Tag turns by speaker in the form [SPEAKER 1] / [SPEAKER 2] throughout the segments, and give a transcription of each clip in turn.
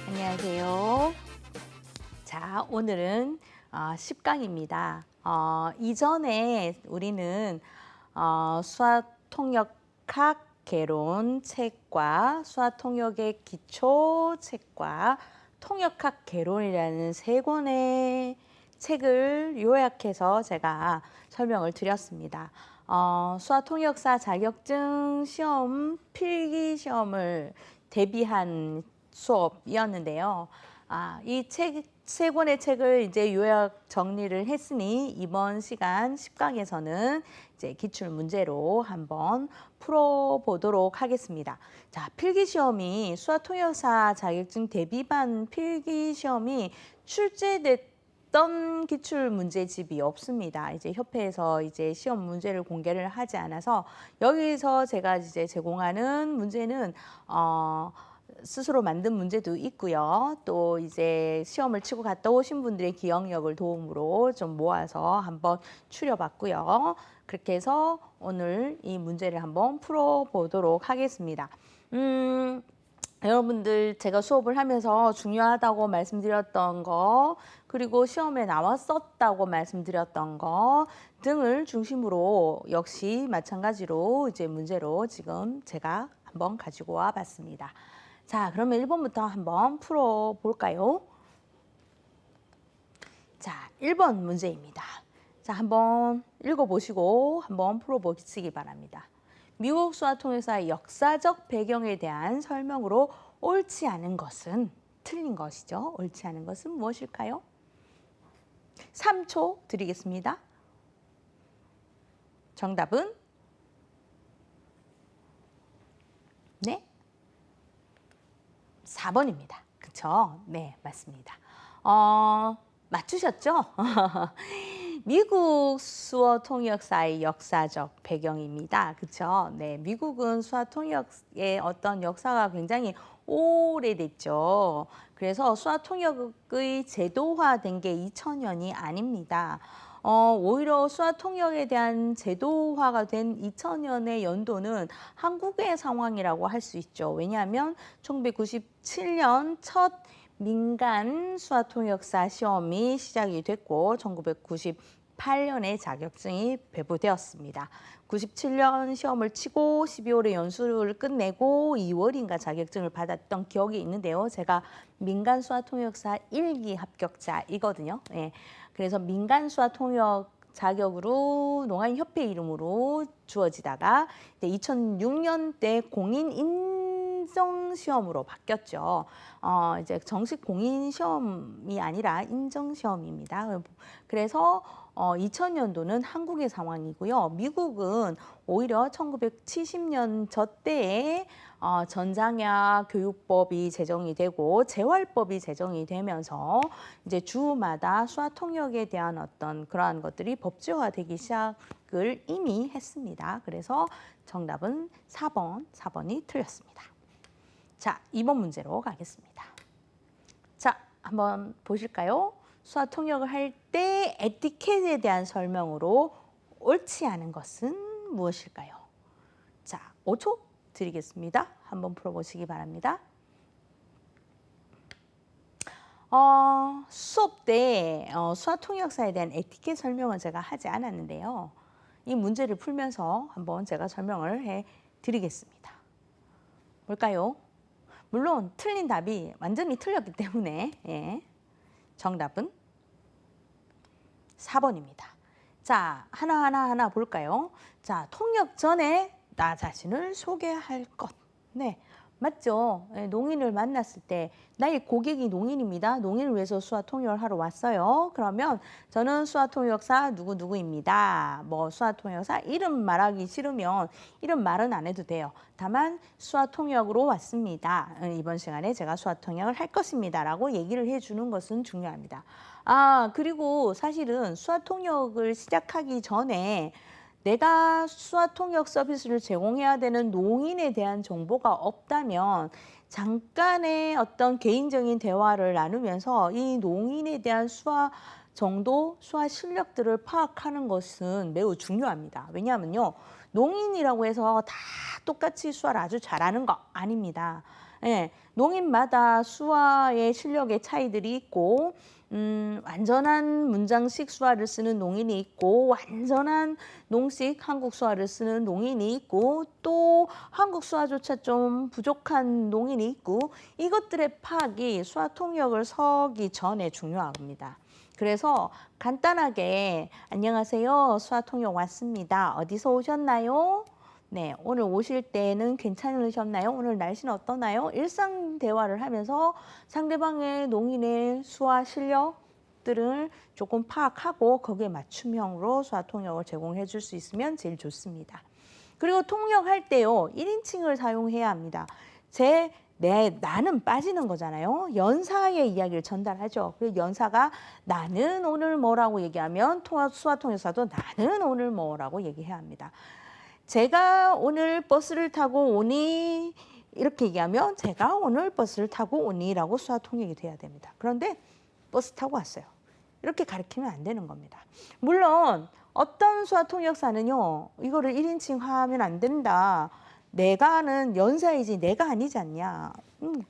[SPEAKER 1] 안녕하세요. 자, 오늘은 10강입니다. 이전에 우리는 수화통역학 개론 책과 수화통역의 기초 책과 통역학 개론이라는 세 권의 책을 요약해서 제가 설명을 드렸습니다. 수화통역사 자격증 시험 필기 시험을 대비한 수업이었는데요. 이 세 권의 책을 이제 요약 정리를 했으니 이번 시간 10강에서는 이제 기출 문제로 한번 풀어보도록 하겠습니다. 자, 필기 시험이 수화통역사 자격증 대비반 필기 시험이 출제됐던 기출 문제집이 없습니다. 이제 협회에서 이제 시험 문제를 공개를 하지 않아서 여기서 제가 이제 제공하는 문제는 스스로 만든 문제도 있고요. 또 이제 시험을 치고 갔다 오신 분들의 기억력을 도움으로 좀 모아서 한번 추려봤고요. 그렇게 해서 오늘 이 문제를 한번 풀어보도록 하겠습니다. 여러분들 제가 수업을 하면서 중요하다고 말씀드렸던 거, 그리고 시험에 나왔었다고 말씀드렸던 거 등을 중심으로 역시 마찬가지로 이제 문제로 지금 제가 한번 가지고 와 봤습니다. 자, 그러면 1번부터 한번 풀어볼까요? 자, 1번 문제입니다. 자, 한번 읽어보시고 한번 풀어보시기 바랍니다. 미국 수화통역사의 역사적 배경에 대한 설명으로 옳지 않은 것은, 틀린 것이죠. 옳지 않은 것은 무엇일까요? 3초 드리겠습니다. 정답은? 네? 4번입니다. 그쵸? 네, 맞습니다. 맞추셨죠? 미국 수어통역사의 역사적 배경입니다. 그쵸? 네, 미국은 수화통역의 어떤 역사가 굉장히 오래됐죠. 그래서 수화통역의 제도화된 게 2000년이 아닙니다. 오히려 수화통역에 대한 제도화가 된 2000년의 연도는 한국의 상황이라고 할 수 있죠. 왜냐하면 1997년 첫 민간 수화통역사 시험이 시작이 됐고 1998년에 자격증이 배부되었습니다. 97년 시험을 치고 12월에 연수를 끝내고 2월인가 자격증을 받았던 기억이 있는데요. 제가 민간 수화통역사 1기 합격자이거든요. 네. 그래서 민간 수화통역 자격으로 농아인협회 이름으로 주어지다가 2006년대 공인 인정 시험으로 바뀌었죠. 이제 정식 공인 시험이 아니라 인정 시험입니다. 그래서 2000년도는 한국의 상황이고요. 미국은 오히려 1970년 저때에 전장야 교육법이 제정이 되고 재활법이 제정이 되면서 이제 주마다 수화통역에 대한 어떤 그러한 것들이 법제화되기 시작을 이미 했습니다. 그래서 정답은 4번이 틀렸습니다. 자, 2번 문제로 가겠습니다. 자, 한번 보실까요? 수화통역을 할 때 에티켓에 대한 설명으로 옳지 않은 것은 무엇일까요? 자, 5초 드리겠습니다. 한번 풀어보시기 바랍니다. 수업 때 수화통역사에 대한 에티켓 설명은 제가 하지 않았는데요. 이 문제를 풀면서 한번 제가 설명을 해드리겠습니다. 뭘까요? 물론 틀린 답이 완전히 틀렸기 때문에 정답은 4번입니다. 자, 하나 볼까요? 자, 통역 전에 나 자신을 소개할 것. 네, 맞죠? 농인을 만났을 때 나의 고객이 농인입니다. 농인을 위해서 수화통역을 하러 왔어요. 그러면 저는 수화통역사 누구누구입니다. 뭐 수화통역사 이름 말하기 싫으면 이름 말은 안 해도 돼요. 다만 수화통역으로 왔습니다. 이번 시간에 제가 수화통역을 할 것입니다. 라고 얘기를 해주는 것은 중요합니다. 그리고 사실은 수화통역을 시작하기 전에 내가 수화통역 서비스를 제공해야 되는 농인에 대한 정보가 없다면 잠깐의 어떤 개인적인 대화를 나누면서 이 농인에 대한 수화 정도, 수화 실력들을 파악하는 것은 매우 중요합니다. 왜냐하면요, 농인이라고 해서 다 똑같이 수화를 아주 잘하는 거 아닙니다. 예, 농인마다 수화의 실력의 차이들이 있고 완전한 문장식 수화를 쓰는 농인이 있고 완전한 농식 한국 수화를 쓰는 농인이 있고 또 한국 수화조차 좀 부족한 농인이 있고 이것들의 파악이 수화 통역을 서기 전에 중요합니다. 그래서 간단하게 안녕하세요. 수화 통역 왔습니다. 어디서 오셨나요? 네, 오늘 오실 때는 괜찮으셨나요? 오늘 날씨는 어떠나요? 일상 대화를 하면서 상대방의 농인의 수화 실력들을 조금 파악하고 거기에 맞춤형으로 수화 통역을 제공해 줄 수 있으면 제일 좋습니다. 그리고 통역할 때요, 1인칭을 사용해야 합니다. 나는 빠지는 거잖아요. 연사의 이야기를 전달하죠. 그리고 연사가 나는 오늘 뭐라고 얘기하면 수화 통역사도 나는 오늘 뭐라고 얘기해야 합니다. 제가 오늘 버스를 타고 오니 이렇게 얘기하면 제가 오늘 버스를 타고 오니라고 수화 통역이 돼야 됩니다. 그런데 버스 타고 왔어요. 이렇게 가르치면 안 되는 겁니다. 물론 어떤 수화 통역사는요. 이거를 1인칭 하면 안 된다. 내가 하는 연사이지 내가 아니지 않냐.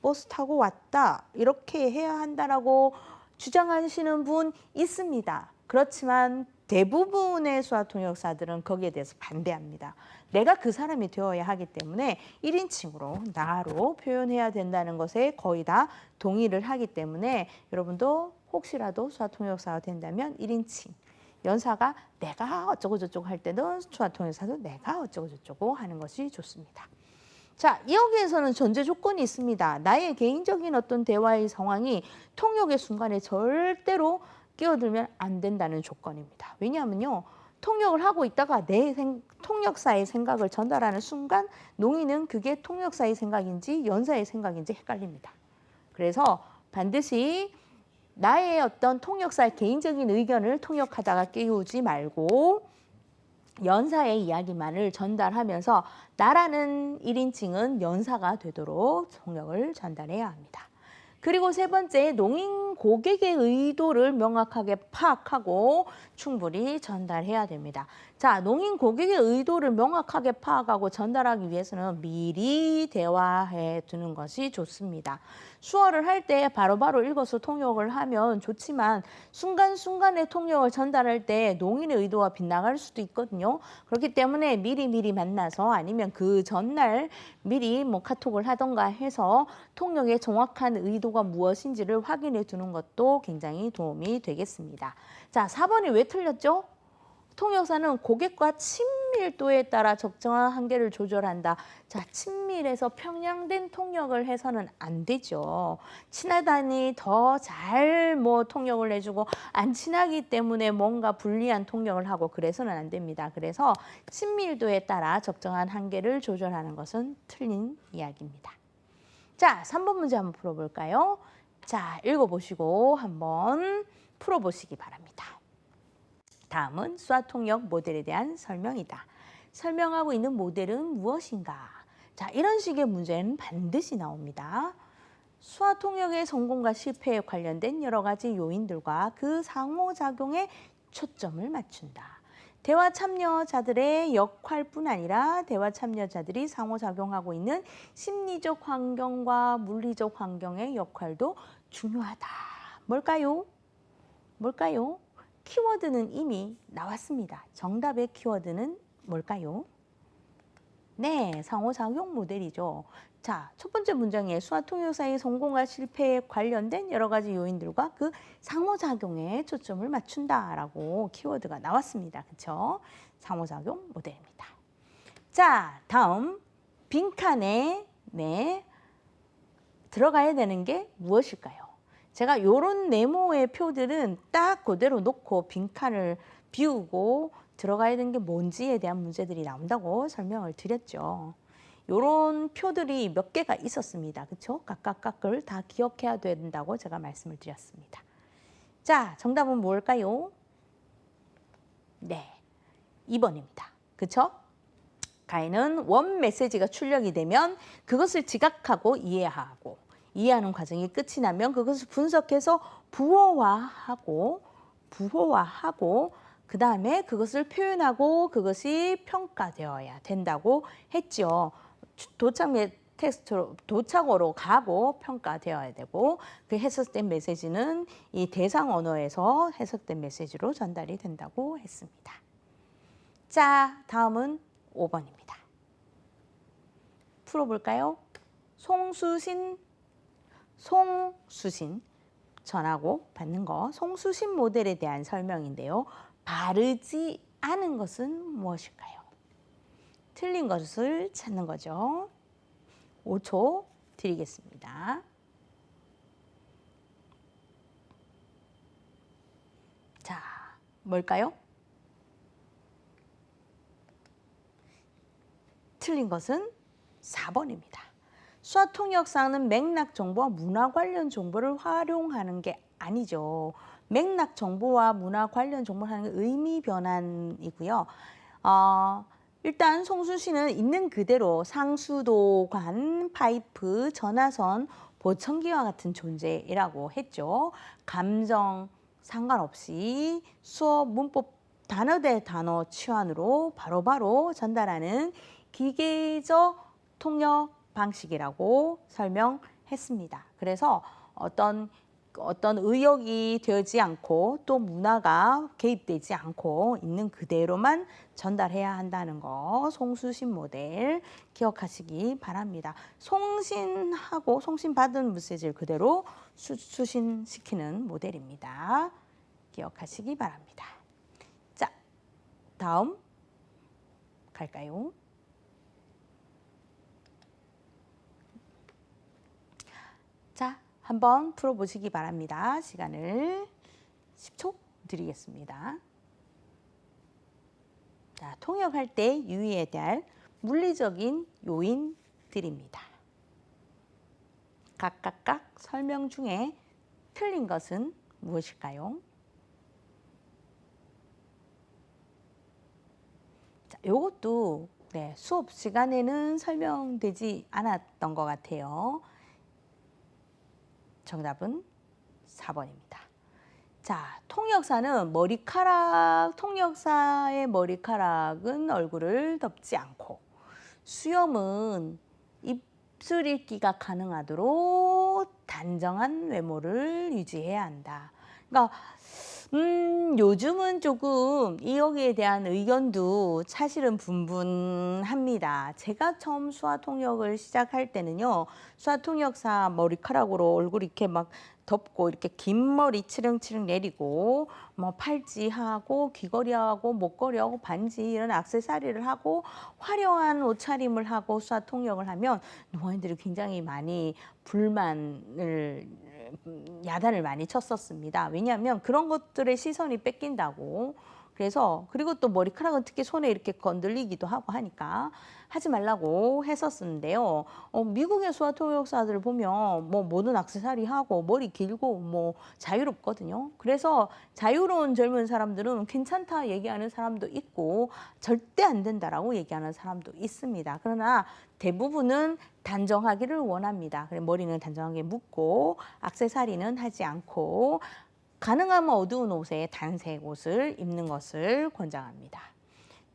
[SPEAKER 1] 버스 타고 왔다. 이렇게 해야 한다라고 주장하시는 분 있습니다. 그렇지만 대부분의 수화 통역사들은 거기에 대해서 반대합니다. 내가 그 사람이 되어야 하기 때문에 1인칭으로 나로 표현해야 된다는 것에 거의 다 동의를 하기 때문에 여러분도 혹시라도 수화 통역사가 된다면 1인칭. 연사가 내가 어쩌고 저쩌고 할 때는 수화 통역사도 내가 어쩌고 저쩌고 하는 것이 좋습니다. 자, 여기에서는 전제 조건이 있습니다. 나의 개인적인 어떤 대화의 상황이 통역의 순간에 절대로 끼어들면 안 된다는 조건입니다. 왜냐하면요. 통역을 하고 있다가 통역사의 생각을 전달하는 순간 농인은 그게 통역사의 생각인지 연사의 생각인지 헷갈립니다. 그래서 반드시 나의 어떤 통역사의 개인적인 의견을 통역하다가 끼우지 말고 연사의 이야기만을 전달하면서 나라는 1인칭은 연사가 되도록 통역을 전달해야 합니다. 그리고 세 번째, 농인 고객의 의도를 명확하게 파악하고 충분히 전달해야 됩니다. 자, 농인 고객의 의도를 명확하게 파악하고 전달하기 위해서는 미리 대화해 두는 것이 좋습니다. 수어를 할 때 바로바로 읽어서 통역을 하면 좋지만 순간순간에 통역을 전달할 때 농인의 의도가 빗나갈 수도 있거든요. 그렇기 때문에 미리 만나서 아니면 그 전날 미리 카톡을 하던가 해서 통역의 정확한 의도가 무엇인지를 확인해 두는 것도 굉장히 도움이 되겠습니다. 자, 4번이 왜 틀렸죠? 통역사는 고객과 친밀도에 따라 적정한 한계를 조절한다. 자, 친밀해서 평양된 통역을 해서는 안 되죠. 친하다니 더 잘 통역을 해주고 안 친하기 때문에 뭔가 불리한 통역을 하고 그래서는 안 됩니다. 그래서 친밀도에 따라 적정한 한계를 조절하는 것은 틀린 이야기입니다. 자, 3번 문제 한번 풀어볼까요? 자, 읽어보시고 한번 풀어보시기 바랍니다. 다음은 수화 통역 모델에 대한 설명이다. 설명하고 있는 모델은 무엇인가? 자, 이런 식의 문제는 반드시 나옵니다. 수화 통역의 성공과 실패에 관련된 여러 가지 요인들과 그 상호작용에 초점을 맞춘다. 대화 참여자들의 역할뿐 아니라 대화 참여자들이 상호작용하고 있는 심리적 환경과 물리적 환경의 역할도 중요하다. 뭘까요? 키워드는 이미 나왔습니다. 정답의 키워드는 뭘까요? 네, 상호작용 모델이죠. 자, 첫 번째 문장에 수화 통역사의 성공과 실패에 관련된 여러 가지 요인들과 그 상호작용에 초점을 맞춘다라고 키워드가 나왔습니다. 그렇죠? 상호작용 모델입니다. 자, 다음 빈칸에 들어가야 되는 게 무엇일까요? 제가 이런 네모의 표들은 딱 그대로 놓고 빈칸을 비우고 들어가야 되는 게 뭔지에 대한 문제들이 나온다고 설명을 드렸죠. 이런 표들이 몇 개가 있었습니다. 그렇죠? 각각을 다 기억해야 된다고 제가 말씀을 드렸습니다. 자, 정답은 뭘까요? 네, 2번입니다. 그렇죠? 가에는 원 메시지가 출력이 되면 그것을 지각하고 이해하는 과정이 끝이 나면 그것을 분석해서 부호화하고 그 다음에 그것을 표현하고 그것이 평가되어야 된다고 했죠. 도착어로 가고 평가되어야 되고 그 해석된 메시지는 이 대상 언어에서 해석된 메시지로 전달이 된다고 했습니다. 자, 다음은 5번입니다. 풀어볼까요? 송수신 전하고 받는 거 송수신 모델에 대한 설명인데요. 바르지 않은 것은 무엇일까요? 틀린 것을 찾는 거죠. 5초 드리겠습니다. 자, 뭘까요? 틀린 것은 4번입니다. 수화통역상은 맥락 정보와 문화 관련 정보를 활용하는 게 아니죠. 맥락 정보와 문화 관련 정보를 하는 게 의미 변환이고요. 일단 송수신은 있는 그대로 상수도, 관, 파이프, 전화선, 보청기와 같은 존재라고 했죠. 감정 상관없이 수어, 문법, 단어 대 단어 치환으로 바로바로 전달하는 기계적 통역 방식이라고 설명했습니다. 그래서 어떤 의역이 되지 않고 또 문화가 개입되지 않고 있는 그대로만 전달해야 한다는 거 송수신 모델 기억하시기 바랍니다. 송신하고 송신받은 메시지를 그대로 수신시키는 모델입니다. 기억하시기 바랍니다. 자, 다음 갈까요? 자, 한번 풀어보시기 바랍니다. 시간을 10초 드리겠습니다. 자, 통역할 때 유의해야 될 물리적인 요인들입니다. 각각 설명 중에 틀린 것은 무엇일까요? 자, 요것도 수업 시간에는 설명되지 않았던 것 같아요. 정답은 4번입니다. 자, 통역사의 머리카락은 얼굴을 덮지 않고 수염은 입술 읽기가 가능하도록 단정한 외모를 유지해야 한다. 그러니까 요즘은 조금 여기에 대한 의견도 사실은 분분합니다. 제가 처음 수화통역을 시작할 때는요, 수화통역사 머리카락으로 얼굴 이렇게 막 덮고 이렇게 긴 머리 치릉치릉 내리고 뭐 팔찌하고 귀걸이하고 목걸이하고 반지 이런 액세서리를 하고 화려한 옷차림을 하고 수화통역을 하면 노인들이 굉장히 많이 야단을 많이 쳤었습니다. 왜냐하면 그런 것들의 시선이 뺏긴다고. 그래서 그리고 또 머리카락은 특히 손에 이렇게 건들리기도 하고 하니까 하지 말라고 했었는데요. 미국의 수화통역사들 보면 뭐 모든 액세서리 하고 머리 길고 뭐 자유롭거든요. 그래서 자유로운 젊은 사람들은 괜찮다 얘기하는 사람도 있고 절대 안 된다라고 얘기하는 사람도 있습니다. 그러나 대부분은 단정하기를 원합니다. 머리는 단정하게 묶고 액세서리는 하지 않고 가능하면 어두운 옷에 단색 옷을 입는 것을 권장합니다.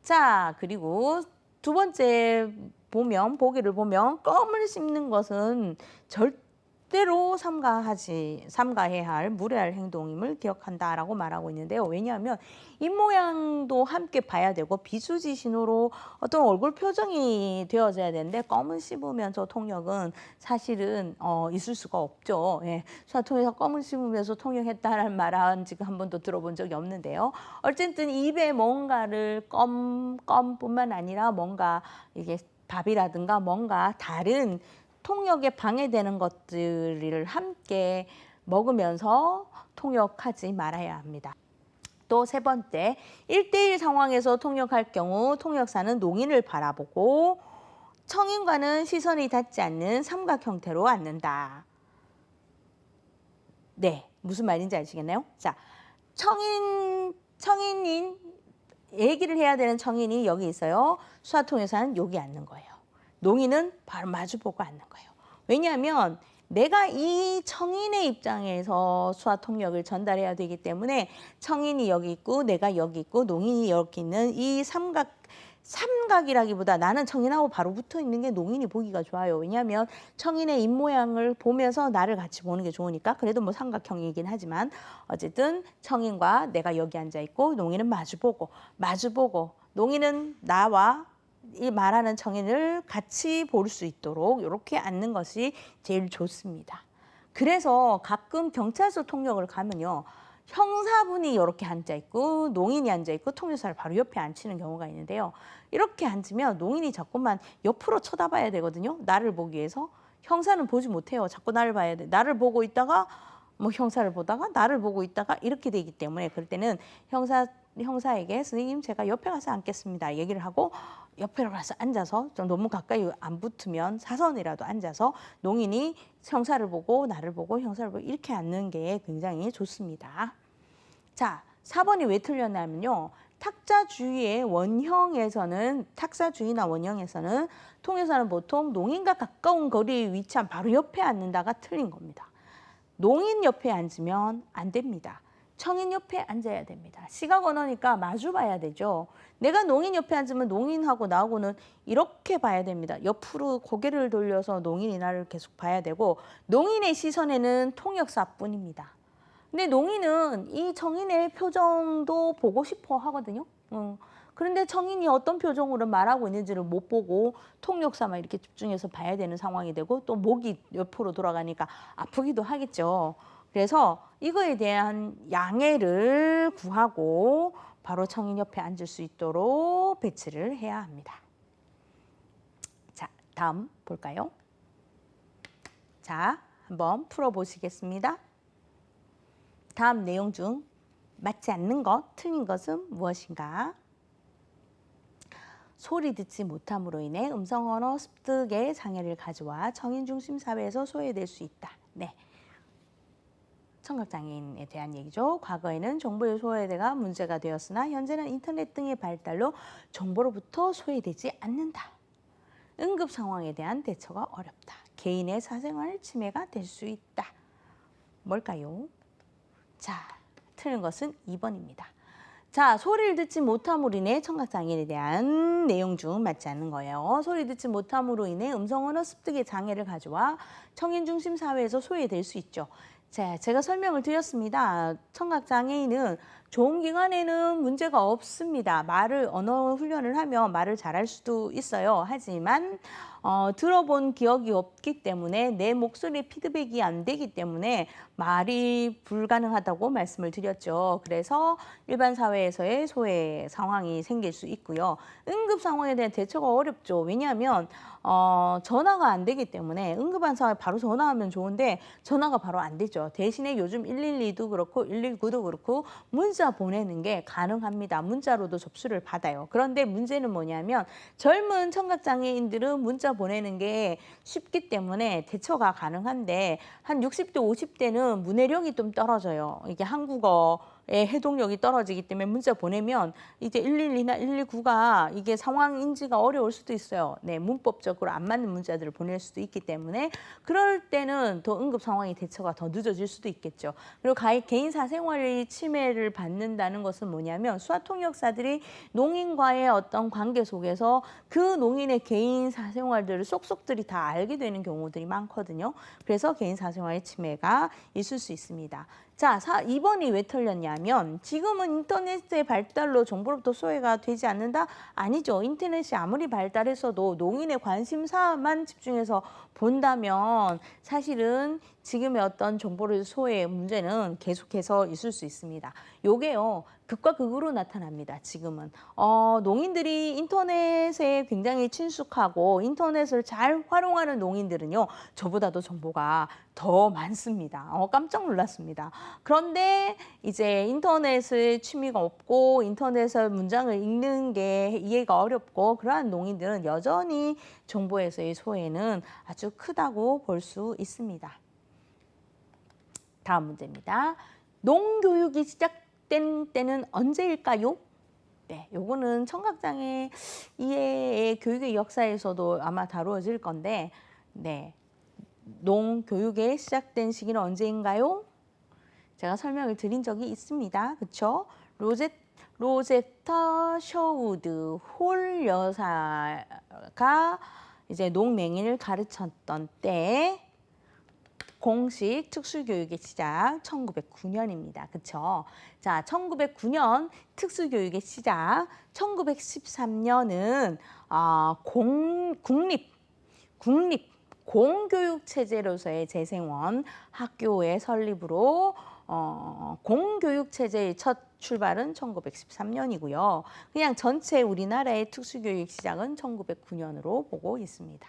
[SPEAKER 1] 자, 그리고 두 번째 보기를 보면 껌을 씹는 것은 절대로 삼가해야 할 무례할 행동임을 기억한다라고 말하고 있는데요. 왜냐하면 입모양도 함께 봐야 되고 비수지 신호로 어떤 얼굴 표정이 되어져야 되는데 껌을 씹으면서 통역은 사실은 있을 수가 없죠. 예. 수화통역에서 껌을 씹으면서 통역했다는 말은 지금 한 번도 들어본 적이 없는데요. 어쨌든 입에 뭔가를 껌뿐만 아니라 뭔가 이게 밥이라든가 뭔가 다른 통역에 방해되는 것들을 함께 먹으면서 통역하지 말아야 합니다. 또 세 번째, 1대1 상황에서 통역할 경우 통역사는 농인을 바라보고 청인과는 시선이 닿지 않는 삼각 형태로 앉는다. 네, 무슨 말인지 아시겠나요? 자, 청인인 얘기를 해야 되는 청인이 여기 있어요. 수화통역사는 여기 앉는 거예요. 농인은 바로 마주보고 앉는 거예요. 왜냐하면 내가 이 청인의 입장에서 수화 통역을 전달해야 되기 때문에 청인이 여기 있고 내가 여기 있고 농인이 여기 있는 이 삼각이라기보다 나는 청인하고 바로 붙어 있는 게 농인이 보기가 좋아요. 왜냐하면 청인의 입모양을 보면서 나를 같이 보는 게 좋으니까. 그래도 뭐 삼각형이긴 하지만 어쨌든 청인과 내가 여기 앉아 있고 농인은 마주보고 농인은 나와 이 말하는 청인을 같이 볼 수 있도록 이렇게 앉는 것이 제일 좋습니다. 그래서 가끔 경찰서 통역을 가면요. 형사분이 이렇게 앉아있고 농인이 앉아있고 통역사를 바로 옆에 앉히는 경우가 있는데요. 이렇게 앉으면 농인이 자꾸만 옆으로 쳐다봐야 되거든요. 나를 보기 위해서. 형사는 보지 못해요. 자꾸 나를 봐야 돼. 나를 보고 있다가 뭐 형사를 보다가 나를 보고 있다가 이렇게 되기 때문에 그럴 때는 형사에게 선생님 제가 옆에 가서 앉겠습니다. 얘기를 하고 옆에 가서 앉아서 좀 너무 가까이 안 붙으면 사선이라도 앉아서 농인이 형사를 보고 나를 보고 형사를 보고 이렇게 앉는 게 굉장히 좋습니다. 자, 4번이 왜 틀렸냐면요. 탁자주의의 원형에서는 탁사주의나 원형에서는 통역사는 보통 농인과 가까운 거리에 위치한 바로 옆에 앉는다가 틀린 겁니다. 농인 옆에 앉으면 안 됩니다. 청인 옆에 앉아야 됩니다. 시각 언어니까 마주 봐야 되죠. 내가 농인 옆에 앉으면 농인하고 나하고는 이렇게 봐야 됩니다. 옆으로 고개를 돌려서 농인이 나를 계속 봐야 되고 농인의 시선에는 통역사뿐입니다. 근데 농인은 이 청인의 표정도 보고 싶어 하거든요. 그런데 청인이 어떤 표정으로 말하고 있는지를 못 보고 통역사만 이렇게 집중해서 봐야 되는 상황이 되고 또 목이 옆으로 돌아가니까 아프기도 하겠죠. 그래서 이거에 대한 양해를 구하고 바로 청인 옆에 앉을 수 있도록 배치를 해야 합니다. 자, 다음 볼까요? 자, 한번 풀어보시겠습니다. 다음 내용 중 맞지 않는 것, 틀린 것은 무엇인가? 소리 듣지 못함으로 인해 음성 언어 습득의 장애를 가져와 청인 중심 사회에서 소외될 수 있다. 네. 청각장애인에 대한 얘기죠. 과거에는 정보의 소외가 문제가 되었으나 현재는 인터넷 등의 발달로 정보로부터 소외되지 않는다. 응급 상황에 대한 대처가 어렵다. 개인의 사생활 침해가 될 수 있다. 뭘까요? 자, 틀린 것은 2번입니다. 자, 소리를 듣지 못함으로 인해 청각장애인에 대한 내용 중 맞지 않는 거예요. 소리 듣지 못함으로 인해 음성 언어 습득의 장애를 가져와 청인 중심 사회에서 소외될 수 있죠. 자, 제가 설명을 드렸습니다. 청각장애인은 조음기관에는 문제가 없습니다. 언어 훈련을 하면 말을 잘할 수도 있어요. 하지만 들어본 기억이 없기 때문에 내 목소리 피드백이 안 되기 때문에 말이 불가능하다고 말씀을 드렸죠. 그래서 일반 사회에서의 소외 상황이 생길 수 있고요. 응급 상황에 대한 대처가 어렵죠. 왜냐하면 전화가 안 되기 때문에 응급한 상황에 바로 전화하면 좋은데 전화가 바로 안 되죠. 대신에 요즘 112도 그렇고 119도 그렇고 문자 보내는 게 가능합니다. 문자로도 접수를 받아요. 그런데 문제는 뭐냐면 젊은 청각장애인들은 문자 보내는 게 쉽기 때문에 대처가 가능한데 한 60대, 50대는 문해력이 좀 떨어져요. 이게 한국어의 해독력이 떨어지기 때문에 문자 보내면 이제 112나 119가 이게 상황 인지가 어려울 수도 있어요. 네, 문법적으로 안 맞는 문자들을 보낼 수도 있기 때문에 그럴 때는 더 응급 상황이 대처가 더 늦어질 수도 있겠죠. 그리고 개인 사생활의 침해를 받는다는 것은 뭐냐면 수화통역사들이 농인과의 어떤 관계 속에서 그 농인의 개인 사생활들을 쏙쏙들이 다 알게 되는 경우들이 많거든요. 그래서 개인 사생활의 침해가 있을 수 있습니다. 자, 2번이 왜 틀렸냐면 지금은 인터넷의 발달로 정보로부터 소외가 되지 않는다? 아니죠. 인터넷이 아무리 발달했어도 농인의 관심사만 집중해서 본다면 사실은 지금의 어떤 정보를 소외 문제는 계속해서 있을 수 있습니다. 요게요. 극과 극으로 나타납니다. 지금은 농인들이 인터넷에 굉장히 친숙하고 인터넷을 잘 활용하는 농인들은요. 저보다도 정보가 더 많습니다. 깜짝 놀랐습니다. 그런데 이제 인터넷에 취미가 없고 인터넷에 문장을 읽는 게 이해가 어렵고 그러한 농인들은 여전히 정보에서의 소외는 아주 크다고 볼 수 있습니다. 다음 문제입니다. 농교육이 시작된 때는 언제일까요? 네, 요거는 청각장애 이해의 교육의 역사에서도 아마 다루어질 건데, 네, 농교육의 시작된 시기는 언제인가요? 제가 설명을 드린 적이 있습니다. 그렇죠? 로제타 셔우드 홀 여사가 이제 농맹인을 가르쳤던 때 공식 특수교육의 시작 1909년입니다. 그렇죠? 자, 1909년 특수교육의 시작, 1913년은 국립 공교육 체제로서의 재생원 학교의 설립으로 공교육 체제의 첫 출발은 1913년이고요. 그냥 전체 우리나라의 특수교육 시작은 1909년으로 보고 있습니다.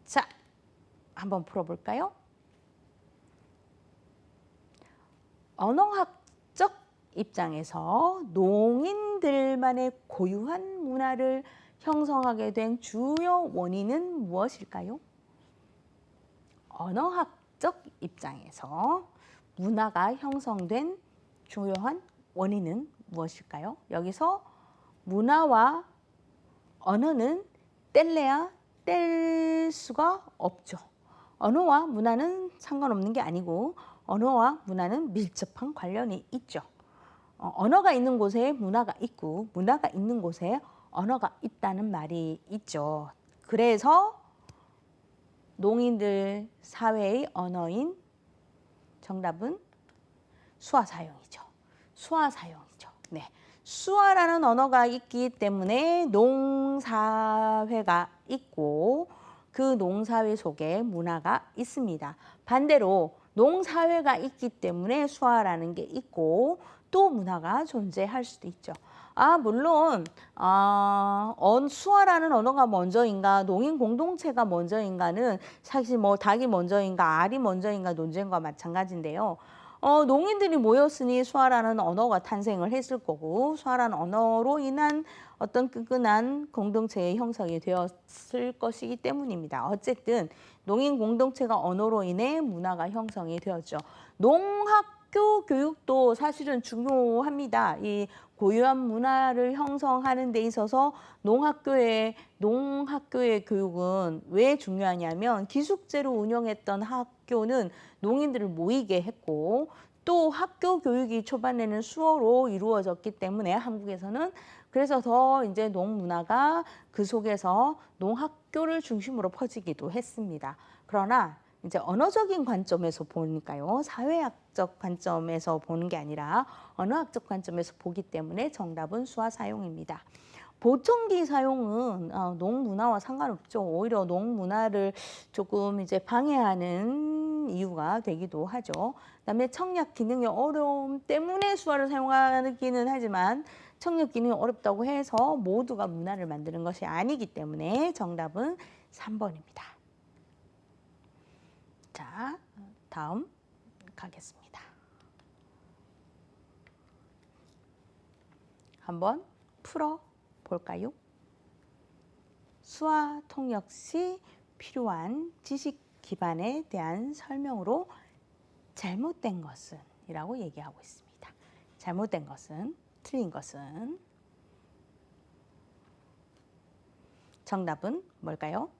[SPEAKER 1] 자, 한번 풀어볼까요? 언어학적 입장에서 농인들만의 고유한 문화를 형성하게 된 주요 원인은 무엇일까요? 언어학적 입장에서 문화가 형성된 주요한 원인은 무엇일까요? 여기서 문화와 언어는 뗄래야 뗄 수가 없죠. 언어와 문화는 상관없는 게 아니고 언어와 문화는 밀접한 관련이 있죠. 언어가 있는 곳에 문화가 있고 문화가 있는 곳에 언어가 있다는 말이 있죠. 그래서 농인들 사회의 언어인 정답은 수화사용이죠. 수화사용이죠. 네. 수화라는 언어가 있기 때문에 농사회가 있고 그 농사회 속에 문화가 있습니다. 반대로 농사회가 있기 때문에 수화라는 게 있고 또 문화가 존재할 수도 있죠. 물론 수화라는 언어가 먼저인가 농인 공동체가 먼저인가는 사실 뭐 닭이 먼저인가 알이 먼저인가 논쟁과 마찬가지인데요. 농인들이 모였으니 수화라는 언어가 탄생을 했을 거고 수화라는 언어로 인한 어떤 끈끈한 공동체의 형성이 되었을 것이기 때문입니다. 어쨌든 농인 공동체가 언어로 인해 문화가 형성이 되었죠. 농학교 교육도 사실은 중요합니다. 이 고유한 문화를 형성하는 데 있어서 농학교의 교육은 왜 중요하냐면 기숙제로 운영했던 학교는 농인들을 모이게 했고 또 학교 교육이 초반에는 수어로 이루어졌기 때문에 한국에서는 그래서 더 이제 농문화가 그 속에서 농학교를 중심으로 퍼지기도 했습니다. 그러나 이제 언어적인 관점에서 보니까요. 사회학적 관점에서 보는 게 아니라 언어학적 관점에서 보기 때문에 정답은 수화 사용입니다. 보청기 사용은 농문화와 상관없죠. 오히려 농문화를 조금 이제 방해하는 이유가 되기도 하죠. 그다음에 청약 기능의 어려움 때문에 수화를 사용하기는 하지만 청력 기능이 어렵다고 해서 모두가 문화를 만드는 것이 아니기 때문에 정답은 3번입니다. 자, 다음 가겠습니다. 한번 풀어볼까요? 수화 통역 시 필요한 지식 기반에 대한 설명으로 잘못된 것은 이라고 얘기하고 있습니다. 잘못된 것은 틀린 것은 정답은 뭘까요?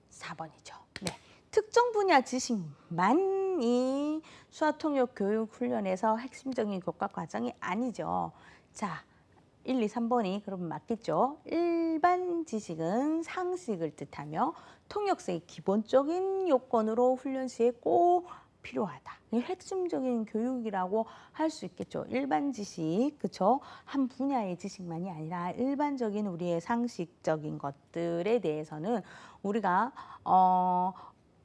[SPEAKER 1] 4번이죠. 네. 특정 분야 지식만이 수화통역 교육 훈련에서 핵심적인 교과 과정이 아니죠. 자, 1, 2, 3번이 그러면 맞겠죠. 일반 지식은 상식을 뜻하며 통역사의 기본적인 요건으로 훈련 시에 꼭 필요하다. 핵심적인 교육이라고 할 수 있겠죠. 일반 지식, 그렇죠? 한 분야의 지식만이 아니라 일반적인 우리의 상식적인 것들에 대해서는 우리가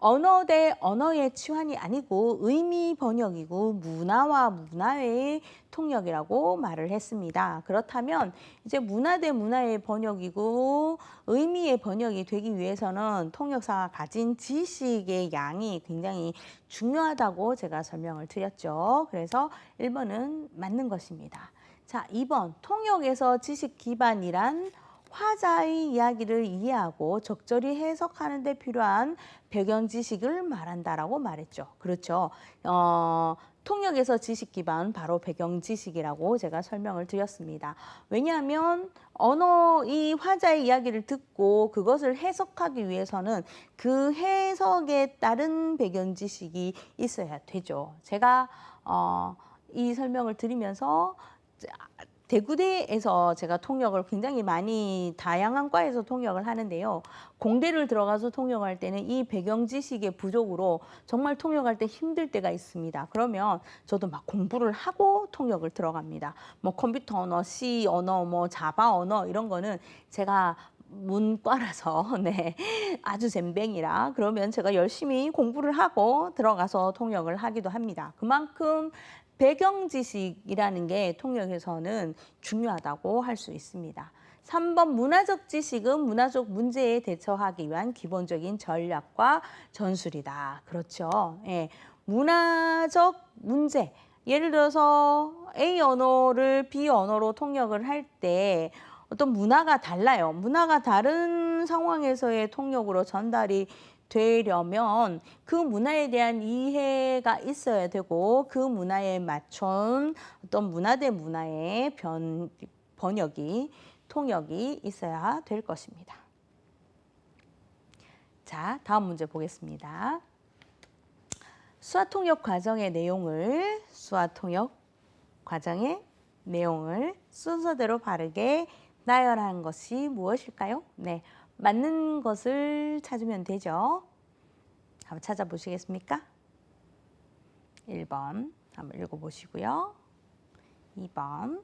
[SPEAKER 1] 언어 대 언어의 치환이 아니고 의미 번역이고 문화와 문화의 통역이라고 말을 했습니다. 그렇다면 이제 문화 대 문화의 번역이고 의미의 번역이 되기 위해서는 통역사가 가진 지식의 양이 굉장히 중요하다고 제가 설명을 드렸죠. 그래서 1번은 맞는 것입니다. 자, 2번 통역에서 지식 기반이란 화자의 이야기를 이해하고 적절히 해석하는 데 필요한 배경 지식을 말한다라고 말했죠. 그렇죠. 통역에서 지식 기반 바로 배경 지식이라고 제가 설명을 드렸습니다. 왜냐하면 이 화자의 이야기를 듣고 그것을 해석하기 위해서는 그 해석에 따른 배경 지식이 있어야 되죠. 제가 이 설명을 드리면서 대구대에서 제가 통역을 굉장히 많이 다양한 과에서 통역을 하는데요. 공대를 들어가서 통역할 때는 이 배경 지식의 부족으로 정말 통역할 때 힘들 때가 있습니다. 그러면 저도 막 공부를 하고 통역을 들어갑니다. 뭐 컴퓨터 언어, C 언어, 뭐 자바 언어 이런 거는 제가 문과라서 네, 아주 젬병이라 그러면 제가 열심히 공부를 하고 들어가서 통역을 하기도 합니다. 그만큼 배경 지식이라는 게 통역에서는 중요하다고 할 수 있습니다. 3번 문화적 지식은 문화적 문제에 대처하기 위한 기본적인 전략과 전술이다. 그렇죠. 예, 문화적 문제. 예를 들어서 A 언어를 B 언어로 통역을 할 때 어떤 문화가 달라요. 문화가 다른 상황에서의 통역으로 전달이 되려면 그 문화에 대한 이해가 있어야 되고 그 문화에 맞춘 어떤 문화 대 문화의 번역이, 통역이 있어야 될 것입니다. 자, 다음 문제 보겠습니다. 수화통역 과정의 내용을 순서대로 바르게 나열한 것이 무엇일까요? 네, 맞는 것을 찾으면 되죠. 한번 찾아보시겠습니까? 1번 한번 읽어보시고요. 2번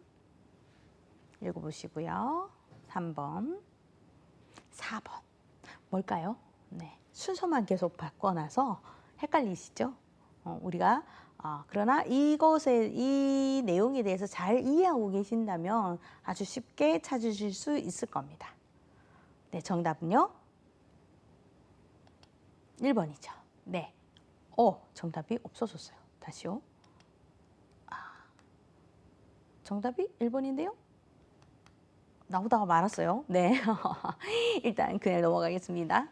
[SPEAKER 1] 읽어보시고요. 3번, 4번 뭘까요? 네, 순서만 계속 바꿔놔서 헷갈리시죠? 우리가 그러나 이 내용에 대해서 잘 이해하고 계신다면 아주 쉽게 찾으실 수 있을 겁니다. 네, 정답은요? 1번이죠. 네. 정답이 없어졌어요. 다시요. 정답이 1번인데요? 나오다가 말았어요. 네. 일단 그냥 넘어가겠습니다.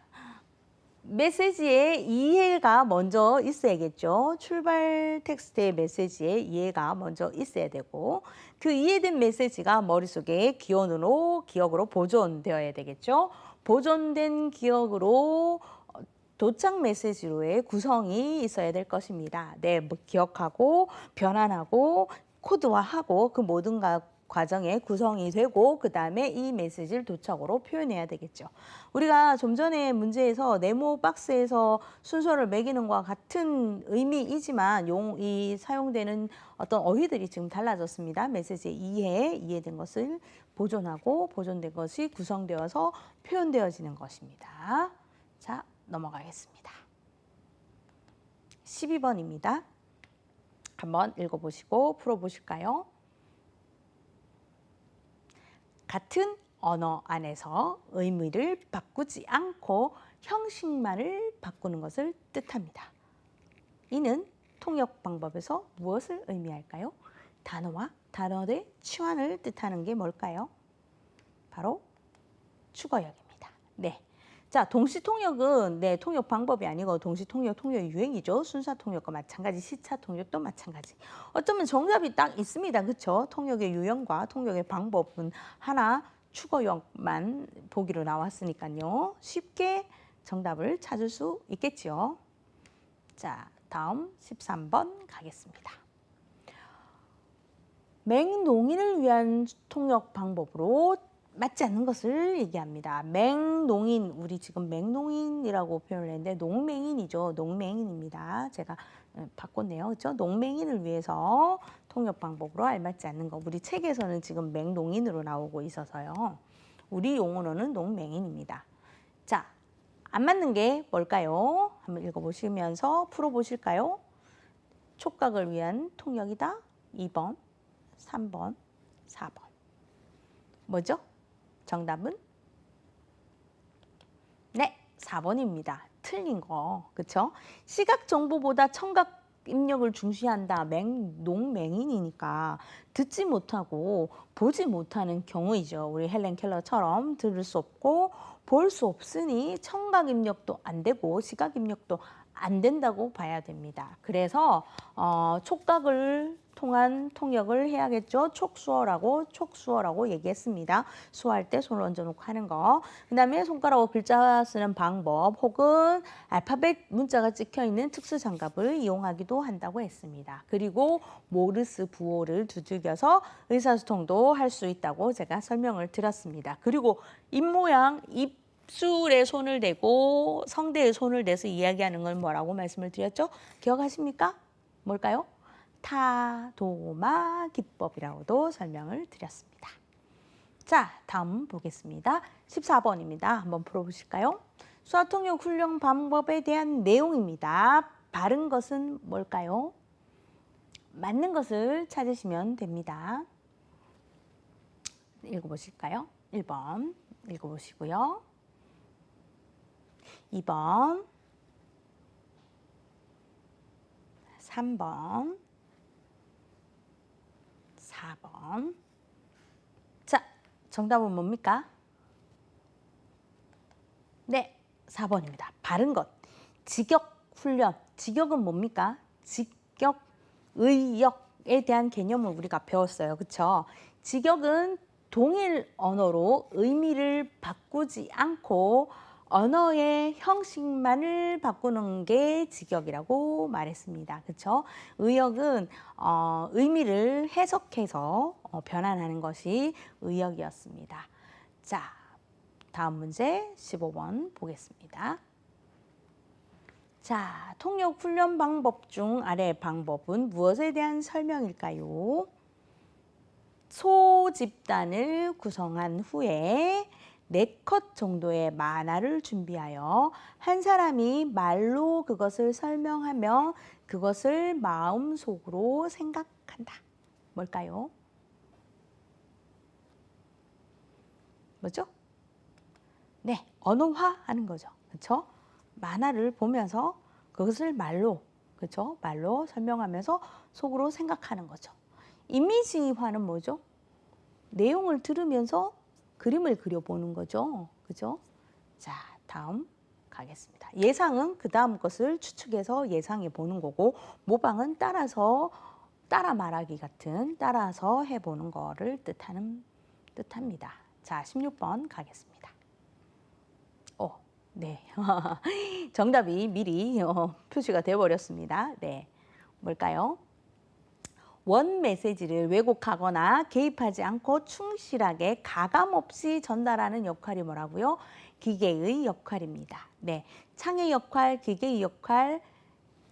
[SPEAKER 1] 메시지의 이해가 먼저 있어야겠죠. 출발 텍스트의 메시지에 이해가 먼저 있어야 되고 그 이해된 메시지가 머릿속에 기억으로 보존되어야 되겠죠. 보존된 기억으로 도착 메시지로의 구성이 있어야 될 것입니다. 네, 뭐 기억하고 변환하고 코드화하고 그 모든 과정에 구성이 되고 그 다음에 이 메시지를 도착으로 표현해야 되겠죠. 우리가 좀 전에 문제에서 네모 박스에서 순서를 매기는 것과 같은 의미이지만 이 사용되는 어떤 어휘들이 지금 달라졌습니다. 메시지의 이해된 것을 보존하고 보존된 것이 구성되어서 표현되어지는 것입니다. 자, 넘어가겠습니다. 12번입니다. 한번 읽어보시고 풀어보실까요? 같은 언어 안에서 의미를 바꾸지 않고 형식만을 바꾸는 것을 뜻합니다. 이는 통역 방법에서 무엇을 의미할까요? 단어와 단어의 치환을 뜻하는 게 뭘까요? 바로 주어역입니다. 네. 자, 동시통역은 통역 방법이 아니고 동시통역 유행이죠. 순사통역과 마찬가지, 시차통역도 마찬가지. 어쩌면 정답이 딱 있습니다. 그렇죠? 통역의 유형과 통역의 방법은 하나 추가역만 보기로 나왔으니까요. 쉽게 정답을 찾을 수 있겠죠. 자, 다음 13번 가겠습니다. 맹농인을 위한 통역 방법으로 맞지 않는 것을 얘기합니다. 맹농인, 우리 지금 맹농인이라고 표현을 했는데 농맹인이죠. 농맹인입니다. 제가 바꿨네요. 그렇죠? 농맹인을 위해서 통역 방법으로 알맞지 않는 거. 우리 책에서는 지금 맹농인으로 나오고 있어서요. 우리 용어로는 농맹인입니다. 자, 안 맞는 게 뭘까요? 한번 읽어보시면서 풀어보실까요? 촉각을 위한 통역이다. 2번, 3번, 4번. 뭐죠? 정답은? 네, 4번입니다. 틀린 거, 그렇죠? 시각 정보보다 청각 입력을 중시한다. 농맹인이니까 듣지 못하고 보지 못하는 경우이죠. 우리 헬렌 켈러처럼 들을 수 없고 볼 수 없으니 청각 입력도 안 되고 시각 입력도 안 된다고 봐야 됩니다. 그래서 촉각을 통한 통역을 해야겠죠. 촉수어라고 얘기했습니다. 수어할 때 손을 얹어놓고 하는 거. 그 다음에 손가락으로 글자 쓰는 방법 혹은 알파벳 문자가 찍혀있는 특수장갑을 이용하기도 한다고 했습니다. 그리고 모르스 부호를 두들겨서 의사소통도 할 수 있다고 제가 설명을 드렸습니다. 그리고 입모양, 입술에 손을 대고 성대에 손을 대서 이야기하는 건 뭐라고 말씀을 드렸죠? 기억하십니까? 뭘까요? 타도마 기법이라고도 설명을 드렸습니다. 자, 다음 보겠습니다. 14번입니다. 한번 풀어보실까요? 수화통역 훈련 방법에 대한 내용입니다. 바른 것은 뭘까요? 맞는 것을 찾으시면 됩니다. 읽어보실까요? 1번 읽어보시고요. 2번, 3번, 4번. 자, 정답은 뭡니까? 네, 4번입니다. 바른 것. 직역 훈련. 직역은 뭡니까? 직역, 의역에 대한 개념을 우리가 배웠어요. 그렇죠? 직역은 동일 언어로 의미를 바꾸지 않고 언어의 형식만을 바꾸는 게 직역이라고 말했습니다. 그렇죠? 의역은 의미를 해석해서 변환하는 것이 의역이었습니다. 자, 다음 문제 15번 보겠습니다. 자, 통역 훈련 방법 중 아래 방법은 무엇에 대한 설명일까요? 소집단을 구성한 후에 4컷 정도의 만화를 준비하여 한 사람이 말로 그것을 설명하며 그것을 마음속으로 생각한다. 뭘까요? 뭐죠? 네, 언어화하는 거죠. 그렇죠? 만화를 보면서 그것을 말로, 그렇죠? 말로 설명하면서 속으로 생각하는 거죠. 이미지화는 뭐죠? 내용을 들으면서 그림을 그려보는 거죠. 그죠? 자, 다음 가겠습니다. 예상은 그 다음 것을 추측해서 예상해 보는 거고, 모방은 따라 말하기 같은, 따라서 해보는 거를 뜻합니다. 자, 16번 가겠습니다. 네. 정답이 미리 표시가 되어버렸습니다. 네. 뭘까요? 원 메시지를 왜곡하거나 개입하지 않고 충실하게 가감없이 전달하는 역할이 뭐라고요? 기계의 역할입니다. 네, 창의 역할, 기계의 역할,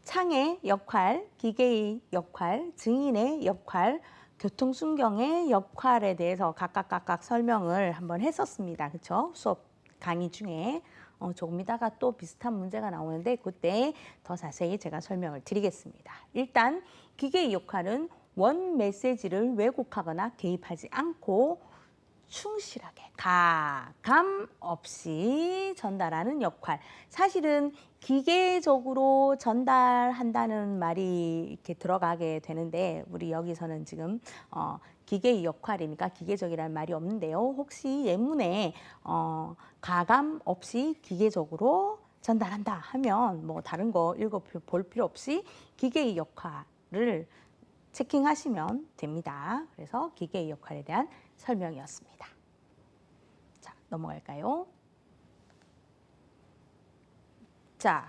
[SPEAKER 1] 창의 역할, 기계의 역할, 증인의 역할, 교통순경의 역할에 대해서 각각 설명을 한번 했었습니다. 그렇죠? 수업 강의 중에 조금 이따가 또 비슷한 문제가 나오는데 그때 더 자세히 제가 설명을 드리겠습니다. 일단 기계의 역할은 원 메시지를 왜곡하거나 개입하지 않고 충실하게 가감 없이 전달하는 역할. 사실은 기계적으로 전달한다는 말이 이렇게 들어가게 되는데 우리 여기서는 지금 기계의 역할이니까 기계적이라는 말이 없는데요. 혹시 예문에 가감 없이 기계적으로 전달한다 하면 뭐 다른 거 읽어볼 필요 없이 기계의 역할을 체킹하시면 됩니다. 그래서 기계의 역할에 대한 설명이었습니다. 자, 넘어갈까요? 자,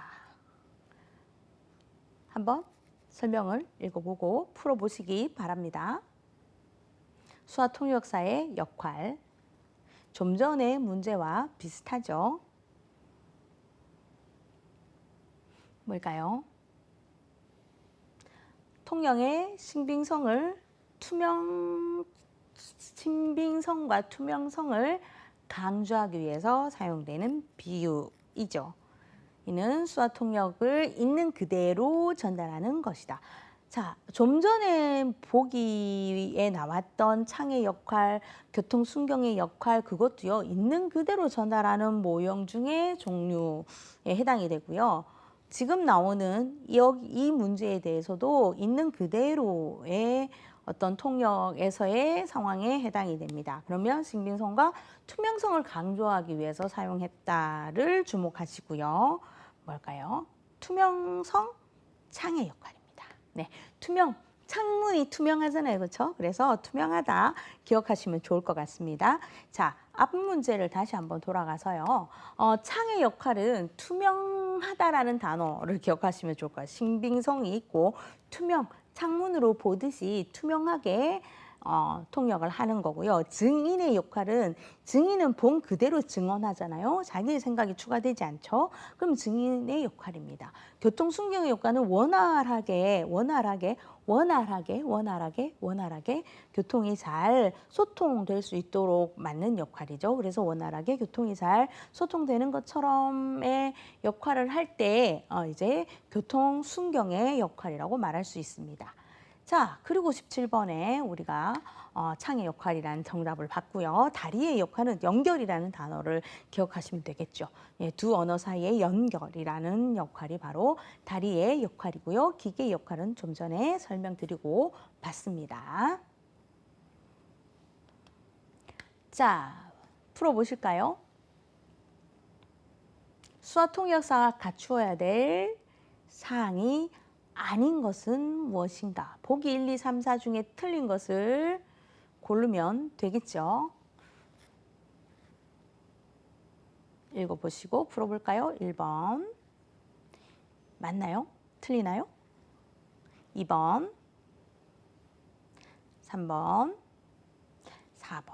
[SPEAKER 1] 한번 설명을 읽어보고 풀어보시기 바랍니다. 수화통역사의 역할, 좀 전의 문제와 비슷하죠? 뭘까요? 통영의 신빙성과 투명성을 강조하기 위해서 사용되는 비유이죠. 이는 수화통역을 있는 그대로 전달하는 것이다. 자, 좀 전에 보기에 나왔던 창의 역할, 교통순경의 역할 그것도요. 있는 그대로 전달하는 모형 중에 종류에 해당이 되고요. 지금 나오는 이 문제에 대해서도 있는 그대로의 어떤 통역에서의 상황에 해당이 됩니다. 그러면 신빙성과 투명성을 강조하기 위해서 사용했다를 주목하시고요. 뭘까요? 투명성 창의 역할입니다. 네, 창문이 투명하잖아요. 그렇죠? 그래서 투명하다 기억하시면 좋을 것 같습니다. 자, 앞 문제를 다시 한번 돌아가서요. 창의 역할은 투명하다라는 단어를 기억하시면 좋을 것 같아요. 신빙성이 있고 투명, 창문으로 보듯이 투명하게 통역을 하는 거고요. 증인의 역할은 증인은 본 그대로 증언하잖아요. 자기의 생각이 추가되지 않죠. 그럼 증인의 역할입니다. 교통순경의 역할은 원활하게 교통이 잘 소통될 수 있도록 맞는 역할이죠. 그래서 원활하게 교통이 잘 소통되는 것처럼의 역할을 할 때 이제 교통순경의 역할이라고 말할 수 있습니다. 자, 그리고 17번에 우리가 창의 역할이라는 정답을 봤고요. 다리의 역할은 연결이라는 단어를 기억하시면 되겠죠. 예, 두 언어 사이의 연결이라는 역할이 바로 다리의 역할이고요. 기계의 역할은 좀 전에 설명드리고 봤습니다. 자, 풀어보실까요? 수화통역사가 갖추어야 될 사항이 아닌 것은 무엇인가? 보기 1, 2, 3, 4 중에 틀린 것을 고르면 되겠죠. 읽어보시고 풀어볼까요? 1번. 맞나요? 틀리나요? 2번. 3번. 4번.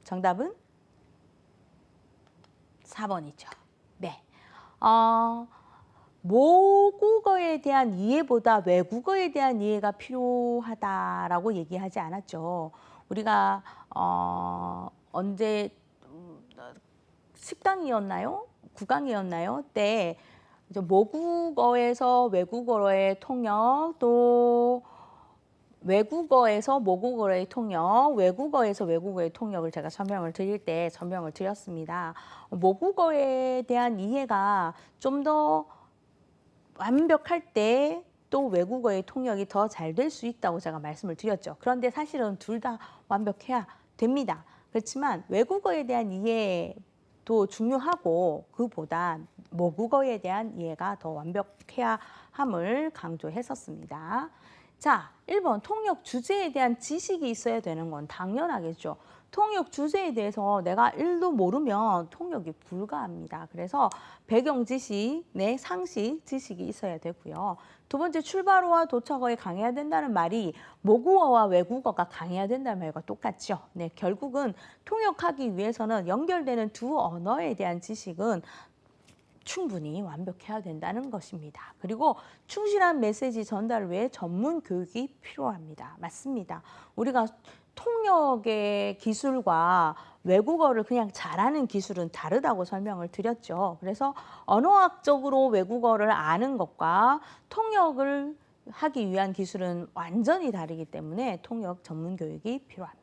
[SPEAKER 1] 정답은 4번이죠. 네. 모국어에 대한 이해보다 외국어에 대한 이해가 필요하다라고 얘기하지 않았죠. 우리가 언제 10강이었나요? 9강이었나요? 때 모국어에서 외국어의 통역, 또 외국어에서 모국어의 통역, 외국어에서 외국어의 통역을 제가 설명을 드릴 때 설명을 드렸습니다. 모국어에 대한 이해가 좀 더 완벽할 때 또 외국어의 통역이 더 잘 될 수 있다고 제가 말씀을 드렸죠. 그런데 사실은 둘 다 완벽해야 됩니다. 그렇지만 외국어에 대한 이해도 중요하고 그보다 모국어에 대한 이해가 더 완벽해야 함을 강조했었습니다. 자, 1번 통역 주제에 대한 지식이 있어야 되는 건 당연하겠죠. 통역 주제에 대해서 내가 1도 모르면 통역이 불가합니다. 그래서 배경 지식, 상식 지식이 있어야 되고요. 두 번째, 출발어와 도착어에 강해야 된다는 말이 모국어와 외국어가 강해야 된다는 말과 똑같죠. 네, 결국은 통역하기 위해서는 연결되는 두 언어에 대한 지식은 충분히 완벽해야 된다는 것입니다. 그리고 충실한 메시지 전달을 위해 전문 교육이 필요합니다. 맞습니다. 우리가 통역의 기술과 외국어를 그냥 잘하는 기술은 다르다고 설명을 드렸죠. 그래서 언어학적으로 외국어를 아는 것과 통역을 하기 위한 기술은 완전히 다르기 때문에 통역 전문 교육이 필요합니다.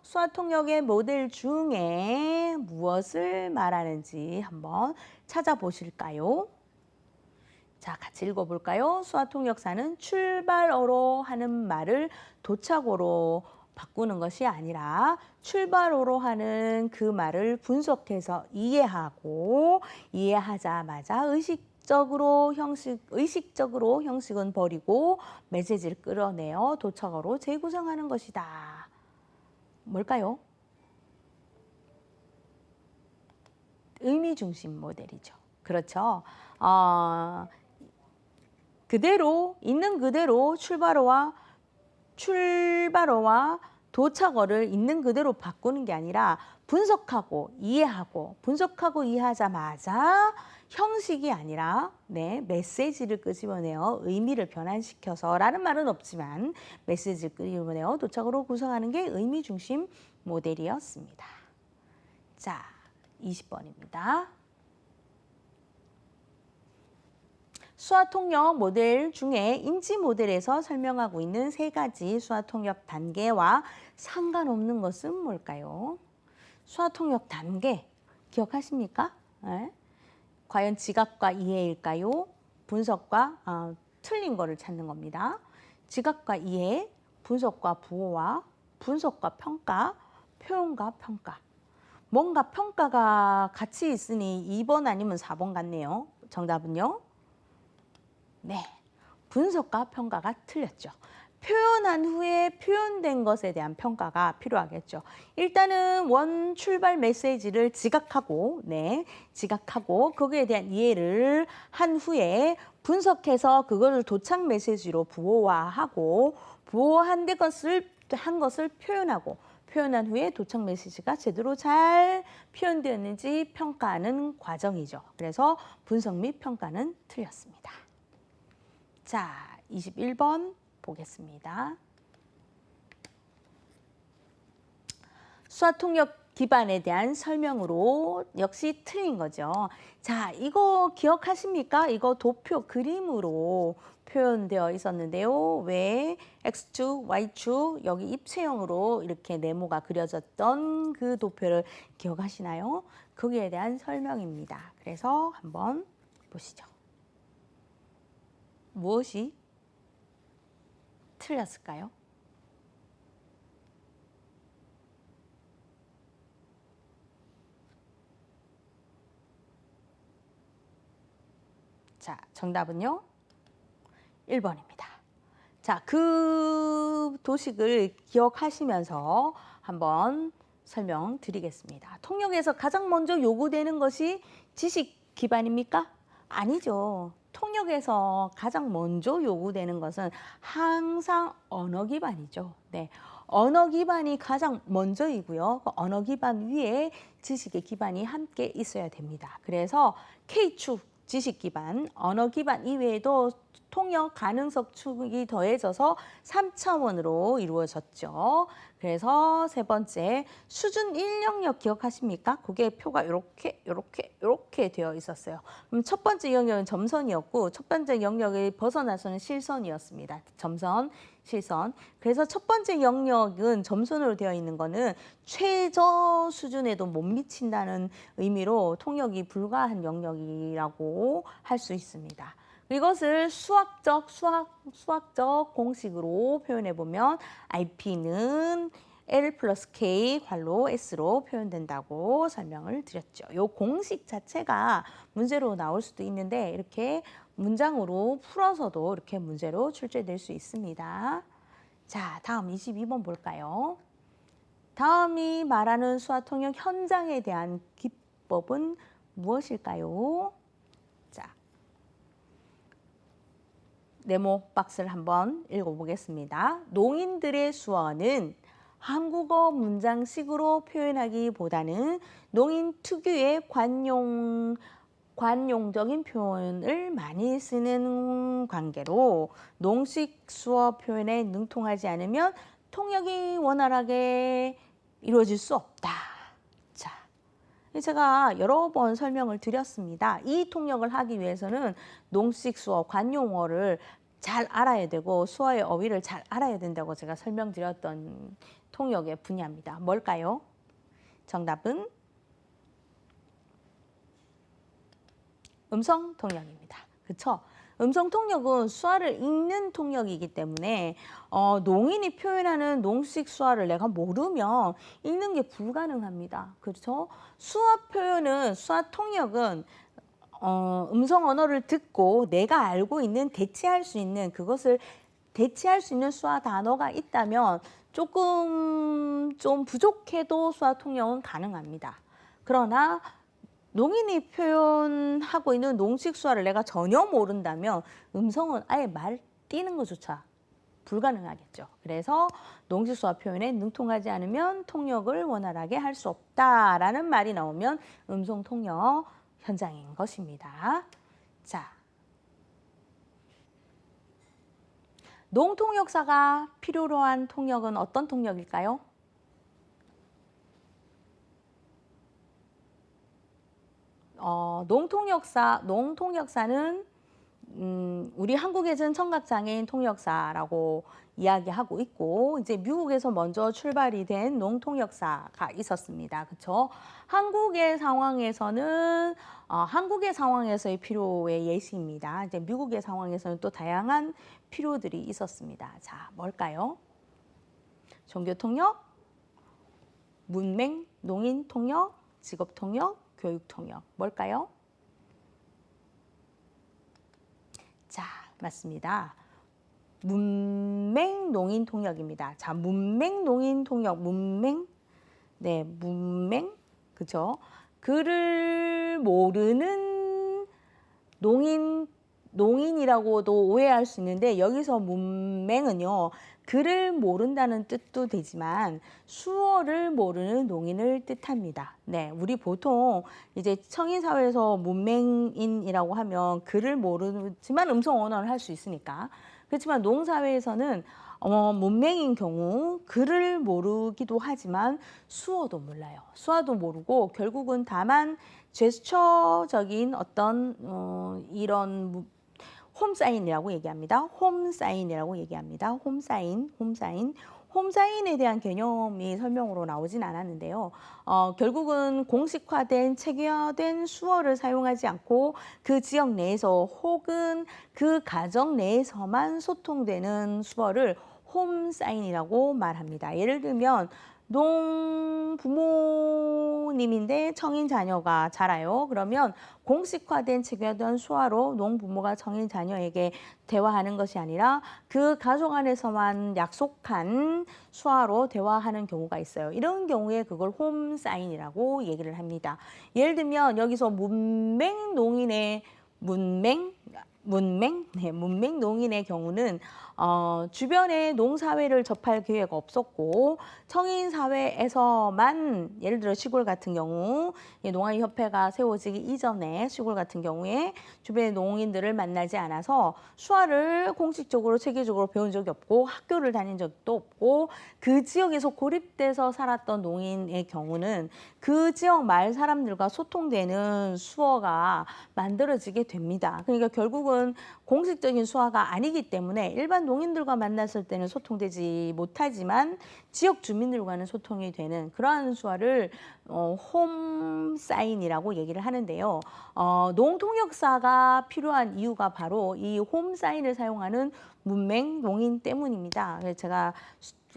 [SPEAKER 1] 수화통역의 모델 중에 무엇을 말하는지 한번 찾아보실까요? 자, 같이 읽어볼까요? 수화통역사는 출발어로 하는 말을 도착어로 바꾸는 것이 아니라 출발어로 하는 그 말을 분석해서 이해하고 이해하자마자 의식적으로 형식은 버리고 메시지를 끌어내어 도착어로 재구성하는 것이다. 뭘까요? 의미 중심 모델이죠. 그렇죠. 있는 그대로 출발어와 도착어를 있는 그대로 바꾸는 게 아니라 분석하고 이해하자마자 형식이 아니라 메시지를 끄집어내어 의미를 변환시켜서 라는 말은 없지만 메시지를 끄집어내어 도착어로 구성하는 게 의미 중심 모델이었습니다. 자, 20번입니다. 수화통역 모델 중에 인지 모델에서 설명하고 있는 세 가지 수화통역 단계와 상관없는 것은 뭘까요? 수화통역 단계 기억하십니까? 네. 과연 지각과 이해일까요? 분석과 틀린 거를 찾는 겁니다. 지각과 이해, 분석과 부호와 분석과 평가, 표현과 평가. 뭔가 평가가 같이 있으니 2번 아니면 4번 같네요. 정답은요? 네, 분석과 평가가 틀렸죠. 표현한 후에 표현된 것에 대한 평가가 필요하겠죠. 일단은 원 출발 메시지를 지각하고, 네, 지각하고 거기에 대한 이해를 한 후에 분석해서 그거를 도착 메시지로 부호화하고 부호한 것을 표현하고 표현한 후에 도착 메시지가 제대로 잘 표현되었는지 평가하는 과정이죠. 그래서 분석 및 평가는 틀렸습니다. 자, 21번 보겠습니다. 수화통역 기반에 대한 설명으로 역시 틀린 거죠. 자, 이거 기억하십니까? 이거 도표 그림으로 표현되어 있었는데요. 왜 X축, Y축 여기 입체형으로 이렇게 네모가 그려졌던 그 도표를 기억하시나요? 거기에 대한 설명입니다. 그래서 한번 보시죠. 무엇이 틀렸을까요? 자, 정답은요? 1번입니다. 자, 그 도식을 기억하시면서 한번 설명드리겠습니다. 통역에서 가장 먼저 요구되는 것이 지식 기반입니까? 아니죠. 통역에서 가장 먼저 요구되는 것은 항상 언어 기반이죠. 네. 언어 기반이 가장 먼저이고요. 그 언어 기반 위에 지식의 기반이 함께 있어야 됩니다. 그래서 K축 지식 기반, 언어 기반 이외에도 통역 가능성 축이 더해져서 3차원으로 이루어졌죠. 그래서 세 번째, 수준 1 영역 기억하십니까? 그게 표가 이렇게 되어 있었어요. 그럼 첫 번째 영역은 점선이었고 첫 번째 영역을 벗어나서는 실선이었습니다. 점선, 실선. 그래서 첫 번째 영역은 점선으로 되어 있는 거는 최저 수준에도 못 미친다는 의미로 통역이 불가한 영역이라고 할 수 있습니다. 이것을 수학적 공식으로 표현해 보면 IP는 L 플러스 K 괄호 S로 표현된다고 설명을 드렸죠. 이 공식 자체가 문제로 나올 수도 있는데 이렇게 문장으로 풀어서도 이렇게 문제로 출제될 수 있습니다. 자, 다음 22번 볼까요? 다음이 말하는 수화통역 현장에 대한 기법은 무엇일까요? 자, 네모 박스를 한번 읽어보겠습니다. 농인들의 수어는 한국어 문장식으로 표현하기보다는 농인 특유의 관용적인 표현을 많이 쓰는 관계로 농식 수어 표현에 능통하지 않으면 통역이 원활하게 이루어질 수 없다. 자, 제가 여러 번 설명을 드렸습니다. 이 통역을 하기 위해서는 농식 수어, 관용어를 잘 알아야 되고 수어의 어휘를 잘 알아야 된다고 제가 설명드렸던 통역의 분야입니다. 뭘까요? 정답은 음성 통역입니다. 그렇죠? 음성 통역은 수화를 읽는 통역이기 때문에 농인이 표현하는 농식 수화를 내가 모르면 읽는 게 불가능합니다. 그렇죠? 수화 표현은 수화 통역은 음성 언어를 듣고 내가 알고 있는 대체할 수 있는 그것을 대체할 수 있는 수화 단어가 있다면 조금 좀 부족해도 수화 통역은 가능합니다. 그러나 농인이 표현하고 있는 농식 수화를 내가 전혀 모른다면 음성은 아예 말 띄는 것조차 불가능하겠죠. 그래서 농식 수화 표현에 능통하지 않으면 통역을 원활하게 할 수 없다라는 말이 나오면 음성 통역 현장인 것입니다. 자, 농통역사가 필요로 한 통역은 어떤 통역일까요? 농통역사는 우리 한국에서는 청각장애인 통역사라고 이야기하고 있고 이제 미국에서 먼저 출발이 된 농통역사가 있었습니다. 그렇죠? 한국의 상황에서는 한국의 상황에서의 필요의 예시입니다. 이제 미국의 상황에서는 또 다양한 필요들이 있었습니다. 자, 뭘까요? 종교통역, 문맹, 농인통역, 직업통역, 교육통역. 뭘까요? 자, 맞습니다. 문맹농인통역입니다. 자, 문맹농인통역, 네, 그죠? 글을 모르는 농인이라고도 오해할 수 있는데 여기서 문맹은요, 글을 모른다는 뜻도 되지만 수어를 모르는 농인을 뜻합니다. 네, 우리 보통 이제 청인사회에서 문맹인이라고 하면 글을 모르지만 음성 언어를 할 수 있으니까. 그렇지만 농사회에서는 문맹인 경우 글을 모르기도 하지만 수어도 몰라요. 수어도 모르고 결국은 다만 제스처적인 어떤 이런 홈사인이라고 얘기합니다. 홈사인이라고 얘기합니다. 홈사인에 대한 개념이 설명으로 나오진 않았는데요. 결국은 공식화된, 체계화된 수어를 사용하지 않고 그 지역 내에서 혹은 그 가정 내에서만 소통되는 수어를 홈사인이라고 말합니다. 예를 들면 농부모님인데 청인 자녀가 자라요. 그러면 공식화된 체계화된 수어로 농부모가 청인 자녀에게 대화하는 것이 아니라 그 가족 안에서만 약속한 수어로 대화하는 경우가 있어요. 이런 경우에 그걸 홈사인이라고 얘기를 합니다. 예를 들면 여기서 문맹농인의 문맹농인의 경우는 주변에 농사회를 접할 기회가 없었고 청인사회에서만 예를 들어 시골 같은 경우 농아인협회가 세워지기 이전에 시골 같은 경우에 주변의 농인들을 만나지 않아서 수화를 공식적으로 체계적으로 배운 적이 없고 학교를 다닌 적도 없고 그 지역에서 고립돼서 살았던 농인의 경우는 그 지역 마을 사람들과 소통되는 수어가 만들어지게 됩니다. 그러니까 결국은 공식적인 수화가 아니기 때문에 일반 농인들과 만났을 때는 소통되지 못하지만 지역 주민들과는 소통이 되는 그러한 수화를 홈사인이라고 얘기를 하는데요. 농통역사가 필요한 이유가 바로 이 홈사인을 사용하는 문맹 농인 때문입니다. 그래서 제가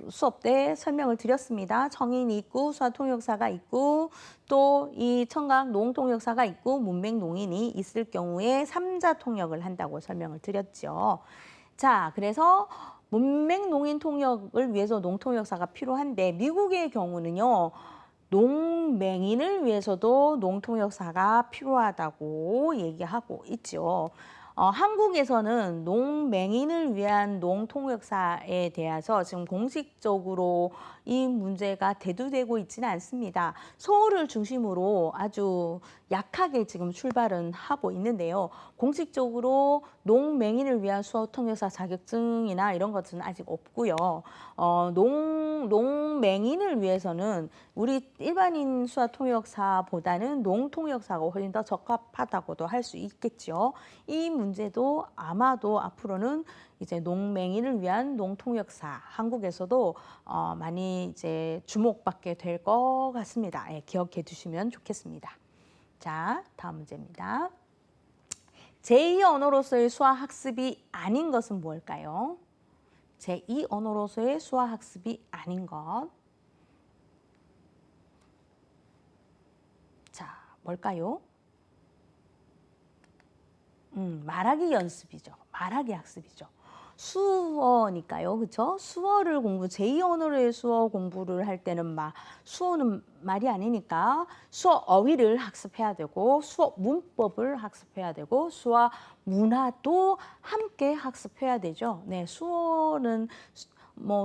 [SPEAKER 1] 수업 때 설명을 드렸습니다. 청인이 있고 수화통역사가 있고 또 이 청각 농통역사가 있고 문맹 농인이 있을 경우에 삼자 통역을 한다고 설명을 드렸죠. 자, 그래서 문맹 농인 통역을 위해서 농통역사가 필요한데 미국의 경우는요. 농맹인을 위해서도 농통역사가 필요하다고 얘기하고 있죠. 한국에서는 농맹인을 위한 농통역사에 대해서 지금 공식적으로 이 문제가 대두되고 있지는 않습니다. 서울을 중심으로 아주 약하게 지금 출발은 하고 있는데요. 공식적으로 농맹인을 위한 수어통역사 자격증이나 이런 것은 아직 없고요. 농맹인을 위해서는 우리 일반인 수어통역사보다는 농통역사가 훨씬 더 적합하다고도 할 수 있겠죠. 이 문제도 아마도 앞으로는 이제 농맹인을 위한 농통역사 한국에서도 많이 이제 주목받게 될 것 같습니다. 예, 기억해 두시면 좋겠습니다. 자, 다음 문제입니다. 제2 언어로서의 수화 학습이 아닌 것은 무엇일까요? 제2 언어로서의 수화 학습이 아닌 것. 자, 뭘까요? 말하기 연습이죠. 말하기 학습이죠. 수어니까요. 그렇죠? 수어를 제2 언어로의 수어 공부를 할 때는 수어는 말이 아니니까 수어 어휘를 학습해야 되고 수어 문법을 학습해야 되고 수어 문화도 함께 학습해야 되죠. 네, 수어는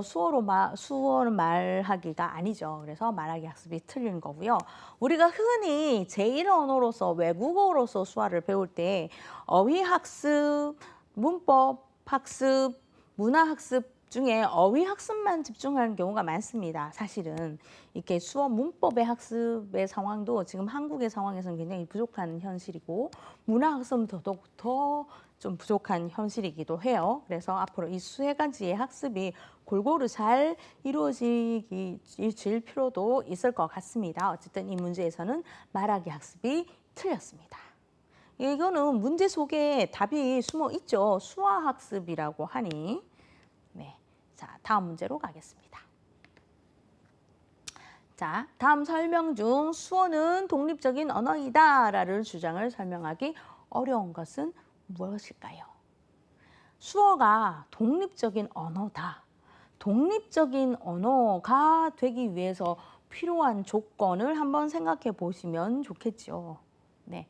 [SPEAKER 1] 수어는 말하기가 아니죠. 그래서 말하기 학습이 틀린 거고요. 우리가 흔히 제1 언어로서 외국어로서 수어를 배울 때 어휘 학습, 문법 학습, 문화 학습 중에 어휘 학습만 집중하는 경우가 많습니다. 사실은 이렇게 수어 문법의 학습의 상황도 지금 한국의 상황에서는 굉장히 부족한 현실이고 문화 학습은 더더욱 더 좀 부족한 현실이기도 해요. 그래서 앞으로 이 세 가지의 학습이 골고루 잘 이루어질 필요도 있을 것 같습니다. 어쨌든 이 문제에서는 말하기 학습이 틀렸습니다. 이거는 문제 속에 답이 숨어 있죠. 수화학습이라고 하니. 네. 자, 다음 문제로 가겠습니다. 자, 다음 설명 중 수어는 독립적인 언어이다라는 주장을 설명하기 어려운 것은 무엇일까요? 수어가 독립적인 언어다. 독립적인 언어가 되기 위해서 필요한 조건을 한번 생각해 보시면 좋겠죠. 네,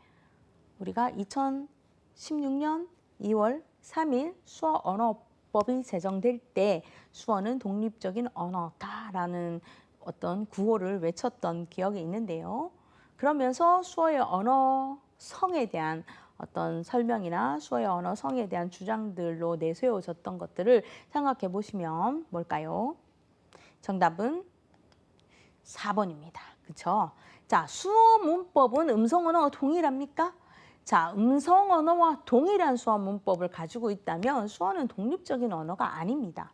[SPEAKER 1] 우리가 2016년 2월 3일 수어 언어법이 제정될 때 수어는 독립적인 언어다라는 어떤 구호를 외쳤던 기억이 있는데요. 그러면서 수어의 언어성에 대한 어떤 설명이나 수어의 언어성에 대한 주장들로 내세워졌던 것들을 생각해 보시면 뭘까요? 정답은 4번입니다. 그렇죠? 자, 수어 문법은 음성 언어와 동일합니까? 자, 음성 언어와 동일한 수어 문법을 가지고 있다면 수어는 독립적인 언어가 아닙니다.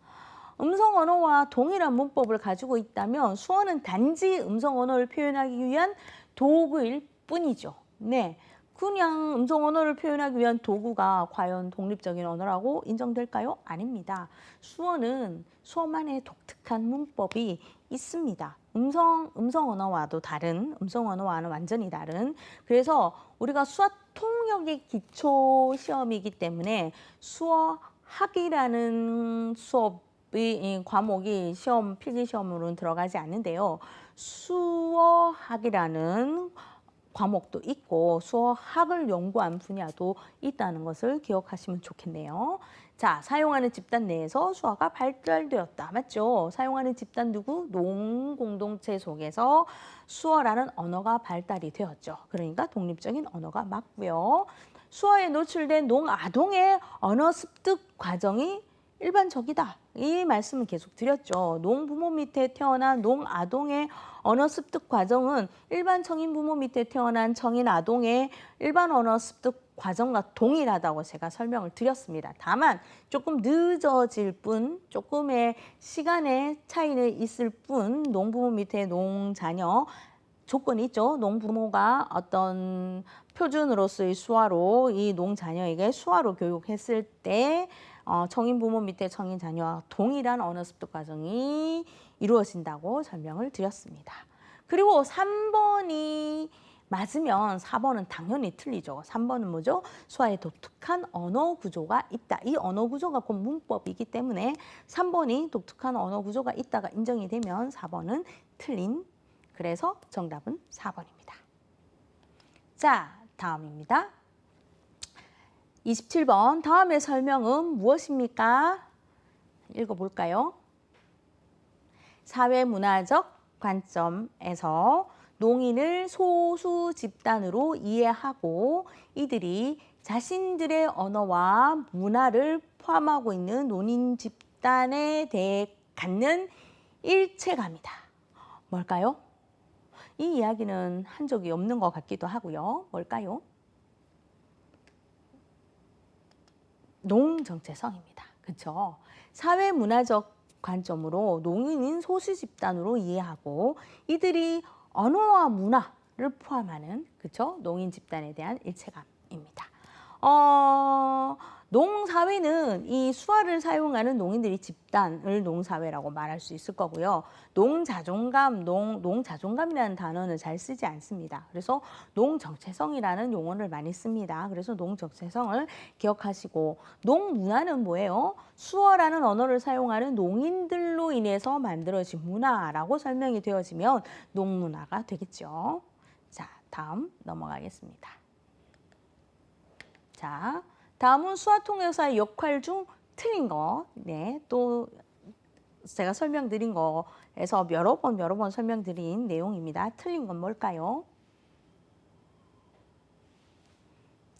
[SPEAKER 1] 음성 언어와 동일한 문법을 가지고 있다면 수어는 단지 음성 언어를 표현하기 위한 도구일 뿐이죠. 네, 그냥 음성 언어를 표현하기 위한 도구가 과연 독립적인 언어라고 인정될까요? 아닙니다. 수어는 수어만의 독특한 문법이 있습니다. 음성 언어와도 다른, 음성 언어와는 완전히 다른. 그래서 우리가 수학 통역의 기초 시험이기 때문에 수어학이라는 이 과목이 시험 필기 시험으로는 들어가지 않는데요. 수어학이라는 과목도 있고 수어학을 연구한 분야도 있다는 것을 기억하시면 좋겠네요. 자, 사용하는 집단 내에서 수어가 발달되었다. 맞죠? 사용하는 집단 누구? 농공동체 속에서 수어라는 언어가 발달이 되었죠. 그러니까 독립적인 언어가 맞고요. 수어에 노출된 농아동의 언어 습득 과정이 일반적이다. 이 말씀을 계속 드렸죠. 농부모 밑에 태어난 농아동의 언어 습득 과정은 일반 성인 부모 밑에 태어난 성인 아동의 일반 언어 습득 과정과 동일하다고 제가 설명을 드렸습니다. 다만 조금 늦어질 뿐, 조금의 시간의 차이는 있을 뿐, 농부모 밑에 농자녀 조건이 있죠. 농부모가 어떤 표준으로서의 수화로 이 농자녀에게 수화로 교육했을 때 성인 부모 밑에 성인 자녀와 동일한 언어 습득 과정이 이루어진다고 설명을 드렸습니다. 그리고 3번이 맞으면 4번은 당연히 틀리죠. 3번은 뭐죠? 수화의 독특한 언어 구조가 있다. 이 언어 구조가 곧 문법이기 때문에 3번이 독특한 언어 구조가 있다가 인정이 되면 4번은 틀린, 그래서 정답은 4번입니다. 자, 다음입니다. 27번, 다음의 설명은 무엇입니까? 읽어볼까요? 사회문화적 관점에서 농인을 소수 집단으로 이해하고 이들이 자신들의 언어와 문화를 포함하고 있는 농인 집단에 대해 갖는 일체감이다. 뭘까요? 이 이야기는 한 적이 없는 것 같기도 하고요. 뭘까요? 농정체성입니다. 그렇죠? 사회문화적 관점으로 농인인 소수 집단으로 이해하고 이들이 언어와 문화를 포함하는, 그렇죠? 농인 집단에 대한 일체감입니다. 농사회는 이 수화를 사용하는 농인들이 집단을 농사회라고 말할 수 있을 거고요. 농자존감이라는 단어는 잘 쓰지 않습니다. 그래서 농정체성이라는 용어를 많이 씁니다. 그래서 농정체성을 기억하시고, 농문화는 뭐예요? 수어라는 언어를 사용하는 농인들로 인해서 만들어진 문화라고 설명이 되어지면 농문화가 되겠죠. 자, 다음 넘어가겠습니다. 자, 다음은 수화통역사의 역할 중 틀린 거. 네, 또 제가 설명드린 거에서 여러 번 설명드린 내용입니다. 틀린 건 뭘까요?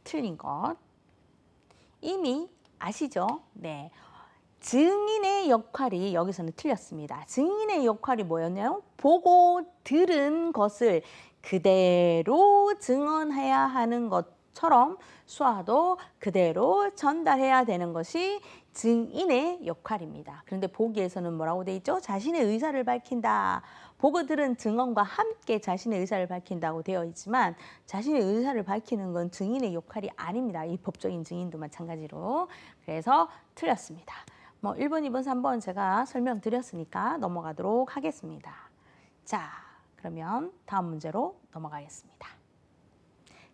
[SPEAKER 1] 틀린 것. 이미 아시죠? 네. 증인의 역할이 여기서는 틀렸습니다. 증인의 역할이 뭐였나요? 보고 들은 것을 그대로 증언해야 하는 것처럼 수화도 그대로 전달해야 되는 것이 증인의 역할입니다. 그런데 보기에서는 뭐라고 돼 있죠? 자신의 의사를 밝힌다. 보고 들은 증언과 함께 자신의 의사를 밝힌다고 되어 있지만 자신의 의사를 밝히는 건 증인의 역할이 아닙니다. 이 법적인 증인도 마찬가지로. 그래서 틀렸습니다. 1번, 2번, 3번 제가 설명드렸으니까 넘어가도록 하겠습니다. 자, 그러면 다음 문제로 넘어가겠습니다.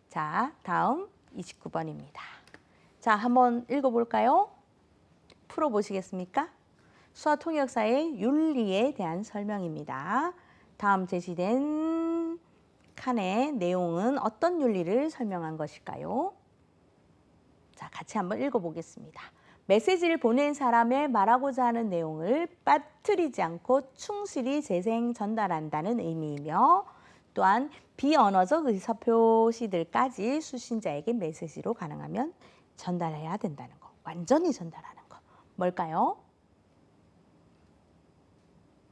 [SPEAKER 1] 자, 다음 29번입니다. 자, 한번 읽어볼까요? 풀어보시겠습니까? 수화통역사의 윤리에 대한 설명입니다. 다음 제시된 칸의 내용은 어떤 윤리를 설명한 것일까요? 자, 같이 한번 읽어보겠습니다. 메시지를 보낸 사람의 말하고자 하는 내용을 빠뜨리지 않고 충실히 재생 전달한다는 의미이며 또한 비언어적 의사표시들까지 수신자에게 메시지로 가능하면 전달해야 된다는 거. 완전히 전달하는 거. 뭘까요?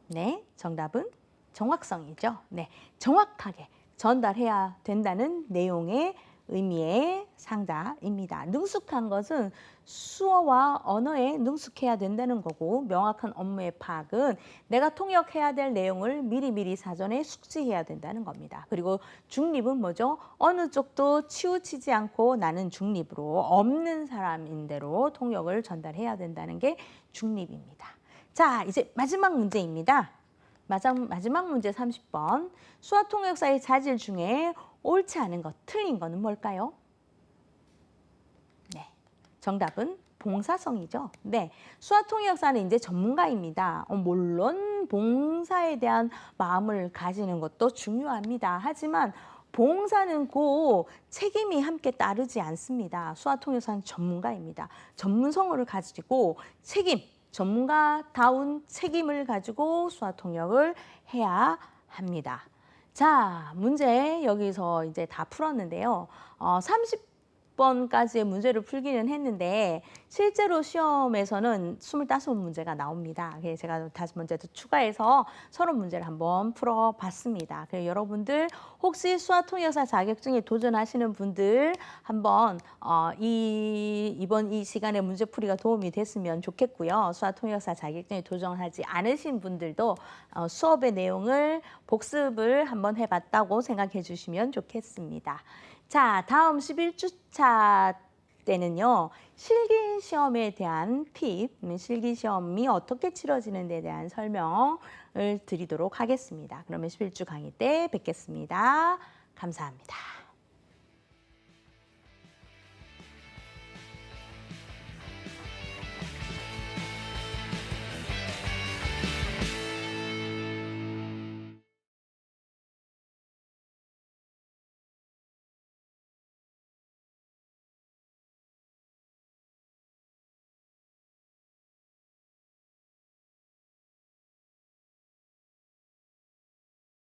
[SPEAKER 1] 네, 정답은 정확성이죠. 네, 정확하게 전달해야 된다는 내용의 의미의 상자입니다. 능숙한 것은 수어와 언어에 능숙해야 된다는 거고 명확한 업무의 파악은 내가 통역해야 될 내용을 미리미리 사전에 숙지해야 된다는 겁니다. 그리고 중립은 뭐죠? 어느 쪽도 치우치지 않고 나는 중립으로 없는 사람인 대로 통역을 전달해야 된다는 게 중립입니다. 자, 이제 마지막 문제입니다. 마지막 문제 30번. 수화통역사의 자질 중에 옳지 않은 것, 틀린 거는 뭘까요? 네, 정답은 봉사성이죠. 네, 수화통역사는 이제 전문가입니다. 물론 봉사에 대한 마음을 가지는 것도 중요합니다. 하지만 봉사는 꼭 책임이 함께 따르지 않습니다. 수화통역사는 전문가입니다. 전문성어를 가지고 전문가다운 책임을 가지고 수화통역을 해야 합니다. 자, 문제 여기서 이제 다 풀었는데요. 30번까지의 문제를 풀기는 했는데 실제로 시험에서는 25문제가 나옵니다. 그래서 제가 다시 문제도 추가해서 서론 문제를 한번 풀어봤습니다. 그래서 여러분들 혹시 수화통역사 자격증에 도전하시는 분들 한번 이번 이 시간에 문제풀이가 도움이 됐으면 좋겠고요. 수화통역사 자격증에 도전하지 않으신 분들도 수업의 내용을 복습을 한번 해봤다고 생각해 주시면 좋겠습니다. 자, 다음 11주차 때는요. 실기시험에 대한 팁, 실기시험이 어떻게 치러지는 데 대한 설명을 드리도록 하겠습니다. 그러면 11주 강의 때 뵙겠습니다. 감사합니다.